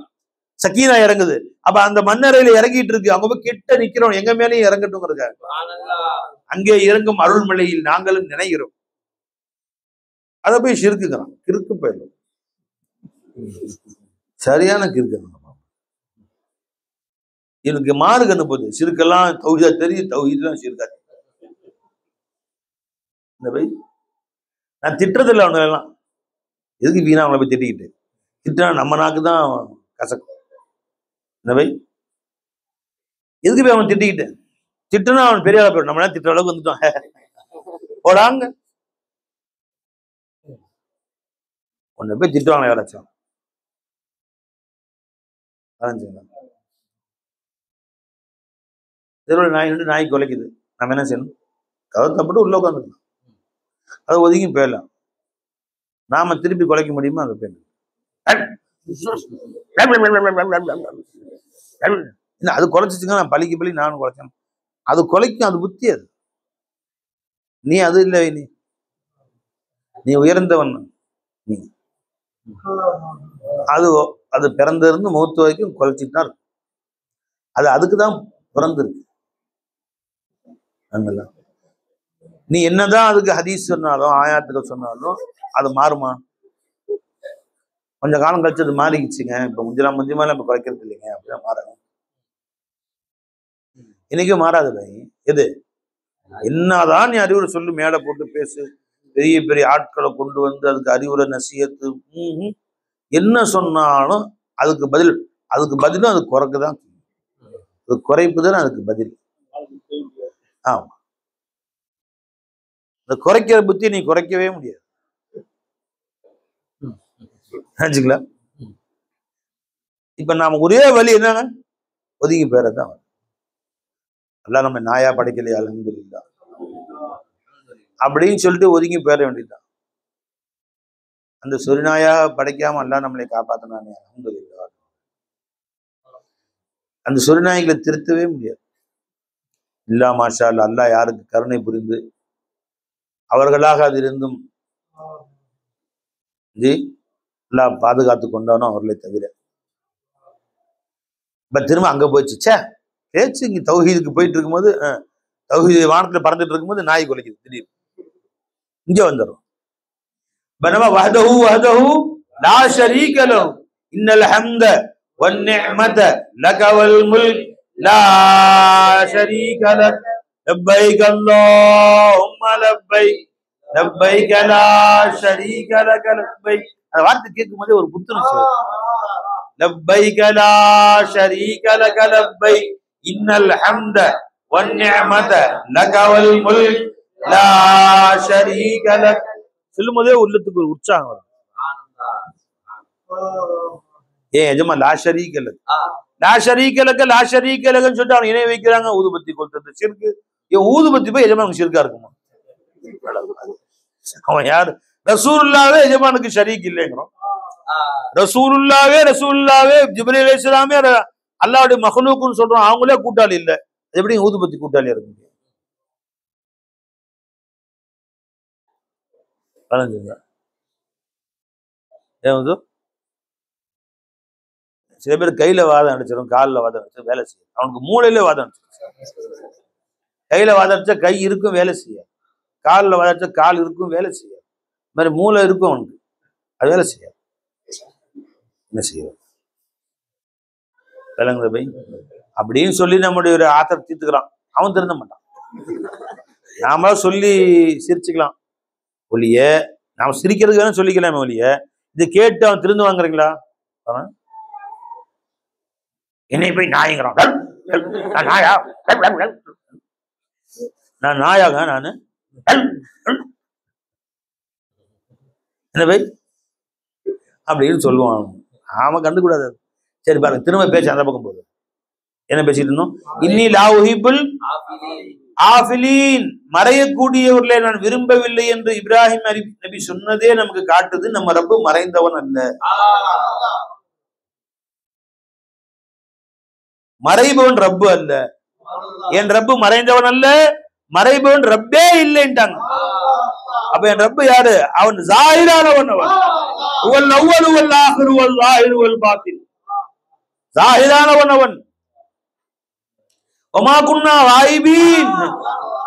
சக்கீனா இறங்குது. அப்ப அந்த மண்ணறையில இறங்கிட்டு இருக்கு, அவங்க போய் கிட்ட நிக்கிறோம், எங்க மேலேயும் இறங்கட்டுங்கிறதுக்காக. அங்கே இறங்கும் அருள்மழையில் நாங்களும் நினைக்கிறோம். அதை போய் ஷிர்க்குங்கிறான். கிறுக்கு போயிடும், சரியான கிறுக்கு. எனக்கு மாறுக்கு அனுப்புது. ஷிர்கெல்லாம் தௌஹீதா தெரியும், தௌஹீத்லாம் ஷிர்கா. இந்த பை நான் திட்டுறதில்லை அவங்களெல்லாம். எதுக்கு வீணா அவங்கள போய் திட்டிக்கிட்டு? திட்டா நம்ம நாக்கு தான் கசக்கும். இந்த பை எதுக்கு போய் அவன் திட்டிக்கிட்டேன்? திட்டுனா அவன் பெரிய ஆளா போயிடும். நம்ம திட்டுற அளவுக்கு வந்துட்டோம் போடாங்க. உன்னை போய் திட்டுவாங்களே யாராச்சும்? தெருவில் நாய் நின்று நாய் குலைக்குது, நம்ம என்ன செய்யணும்? கதை தப்பிட்டு உள்ள உட்காந்துக்கலாம், அதை ஒதுங்கி போயிடலாம். நாம திருப்பி குலைக்க முடியுமா? அதை போயிடலாம். அது குலைச்சிச்சுங்க, நான் பழிக்கு பழி நானும் குலைச்சேன். அது குலைக்கும், அது புத்தி. அது நீ அது இல்லை, நீ உயர்ந்தவன். நீ அது பிறந்திருந்து மூத்து வரைக்கும் குலைச்சிட்டு தான் இருக்கும். அது அதுக்குதான் பிறந்திருக்கு. நீ என்னதான் அதுக்கு ஹதீஸ் சொன்னாலும் ஆயாத்துக்கள் சொன்னாலும் அது மாறுமா? கொஞ்சம் காலம் கழிச்சு அது மாறிக்குச்சுங்க. இப்ப முந்தியெல்லாம் இப்ப குறைக்கிறது இல்லைங்க, அப்படிதான் மாறும். இன்னைக்கும் மாறாது பை. எது என்னதான் நீ அறிவுரை சொல்லி மேடை போட்டு பேசு, பெரிய பெரிய ஆட்களை கொண்டு வந்து அதுக்கு அறிவுரை நசியத்து என்ன சொன்னாலும் அதுக்கு பதிலும் அது குறைக்குதான். அது குறைப்பு தானே அதுக்கு பதில். ஆமா, இந்த குறைக்கிற புத்தி நீ குறைக்கவே முடியாது. நினைச்சுக்கலாம். இப்ப நாம ஒரே வழி என்னங்க, ஒதுங்கி போறதான். அல்ல நம்ம நாயா படைக்கலையா அல்ஹம்துலில்லாஹ் அப்படின்னு சொல்லிட்டு ஒதுங்கி போயிட வேண்டியதுதான். அந்த சொரிநாயா படைக்காம அல்ல நம்மளை காப்பாத்தினானே அல்ஹம்துலில்லாஹ். அந்த சொரிநாய்களை திருத்தவே முடியாது. இல்லா மாஷா அல்லா, அல்லாஹ் யாருக்கு கருணை புரிந்து அவர்களாக அதிலிருந்தும் அல்லாஹ் பாதுகாத்து கொண்டானோ அவர்களை தவிர. இப்ப திரும்ப அங்க போயிடுச்சு பேச்சு. இங்க தௌஹீதுக்கு போயிட்டு இருக்கும்போது, தௌஹீது வானத்துல பறந்துட்டு இருக்கும்போது நாய் குலைக்குது திடீர்னு. இங்க வந்துடும். வஹ்தஹு வஹ்தஹு லா ஷரீக லஹு இன்னல் ஹம்த வன் நிஅமத லக வல் முல்க் லா ஷரீக லக் லப்பைக் அல்லாஹும்ம லப்பைக் லப்பைக் லா ஷரீக லக லப்பைக். அந்த வார்த்தை கேட்கும் போதே ஒரு புத்துணர்ச்சி. லப்பைக் லா ஷரீக லக லப்பைக் இன்னல் ஹம்த வன் நிஅமத லக வல் முல்க் லா ஷரீக லக். சொல்லும் போதே உள்ளத்துக்கு ஒரு உற்சாகம் வரும். ஏன் எஜமா லா ஷரீக லக், லா ஷரீக லக், லா ஷரீக லக்னு சொல்லிட்டு அவன் இணை வைக்கிறாங்க. ஊதுபத்தி கொளுத்துறது ஷிர்கு. ஊதுபத்தி போய் எஜமானுக்கு ஷிர்கா இருக்குமா? அவன் யாரு? ரசூலுல்லாவே எஜமானுக்கு ஷரீக் இல்லைங்கிறோம். ரசூலுல்லாவே ஜிப்ரீல் அலைஹிஸ்ஸலாமே அல்லாஹ்வுடைய மக்லூக்னு சொல்றோம். அவங்களே கூட்டாளி இல்ல, எப்படி ஊதுபத்தி கூட்டாளியா இருக்க முடியும்? சில பேர் கையில வாதம் அடிச்சிடும், காலில் வாதம் அடிச்சு வேலை செய்யும். அவனுக்கு மூளையில வாதம் அடிச்சிடும். கையில வாதம் அடிச்சா கை இருக்கும் வேலை செய்ய, காலில் வாதம் அடிச்சா கால் இருக்கும் வேலை செய்ய, இந்த மாதிரி மூளை இருக்கும் அவனுக்கு, அது வேலை செய்ய. என்ன செய்ய விளங்குது பை அப்படின்னு சொல்லி நம்முடைய ஒரு ஆத்திரம் தீர்த்துக்கிறான். அவன் திருந்த மாட்டான். நாம சொல்லி சிரிச்சுக்கலாம் ஒழிய, நாம சிரிக்கிறதுக்கு வேணும் சொல்லிக்கலாமே ஒழிய, இதை கேட்டு அவன் திருந்து வாங்குறீங்களா? என்னை போய் நாய்ங்கிறான். நான் நாயா? நான் நாயாக? நானு என்ன பை அப்படின்னு சொல்லுவான். நாம கண்டுக்கூடாது. சரி பாருங்க, திரும்ப பேச்சு அந்த பக்கம் போகுது. என்ன பேசிட்டு இருந்தோம்? இன்னி லா உஹிப்புல் ஆஃபிலீன், மறையக்கூடியவர்களை நான் விரும்பவில்லை என்று இப்ராஹிம் நபி சொன்னதே நமக்கு காட்டுது நம்ம ரப்பு மறைந்தவன் அல்ல, மறைபவன் ரப்பு அல்ல. என் ரப்பு மறைந்தவன் அல்ல, மறைபவன் ரப்பே இல்லைன்ட்டாங்க. அப்ப என் ரப்பு யாரு? அவன் ஜாஹிரானவன். அவன் அவ்வலு வல் ஆகிரு வல் ஸாஹிரு வல் பாத்தின். ஜாஹிரானவன் அவன். ஒமா குன்னா வாயிபீன்,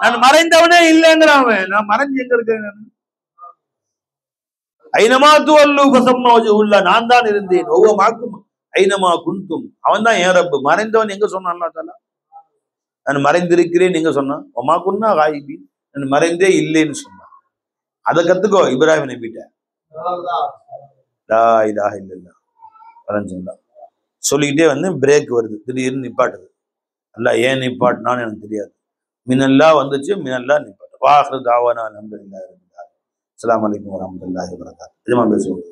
நான் மறைந்தவனே இல்லைங்கிறான் அவன். நான் மறைஞ்சு எங்க இருக்கேன்? ஐனமா துவல்லு ஃபஸம்மா வஜ்ஹுல்லாஹ், நான் தான் இருந்தேன். ஒவ்வொரு மாக்கும் ஐனமா குன்தும், அவன் தான் என் ரப்பு. மறைந்தவன் எங்க சொன்னான் அல்லாஹ் தஆலா? நான் மறைந்திருக்கிறேன் எங்க சொன்னான்? ஒமா குன்னா வாயிபீன், நான் மறைந்தே இல்லைன்னு சொன்னான். அதை கத்துக்கோ இப்ராஹிம் நபிட்ட. லா இலாஹ இல்லல்லாஹ் பரஞ்சுல்லா சொல்லிக்கிட்டே வந்து பிரேக் வருது, திடீர்னு நிப்பாட்டுது. அல்லா ஏன் நிப்பாட்டினான்னு எனக்கு தெரியாது. மினல்லா வந்துச்சு, மினல்லா நிப்பாட்டு. வாஹிரு தாவானா அல்ஹம்துலில்லாஹி ரப்பில் ஆலமீன். அஸ்ஸலாமு அலைக்கும் வரஹ்மத்துல்லாஹி வபரகாத்துஹு. பேசுவோம்.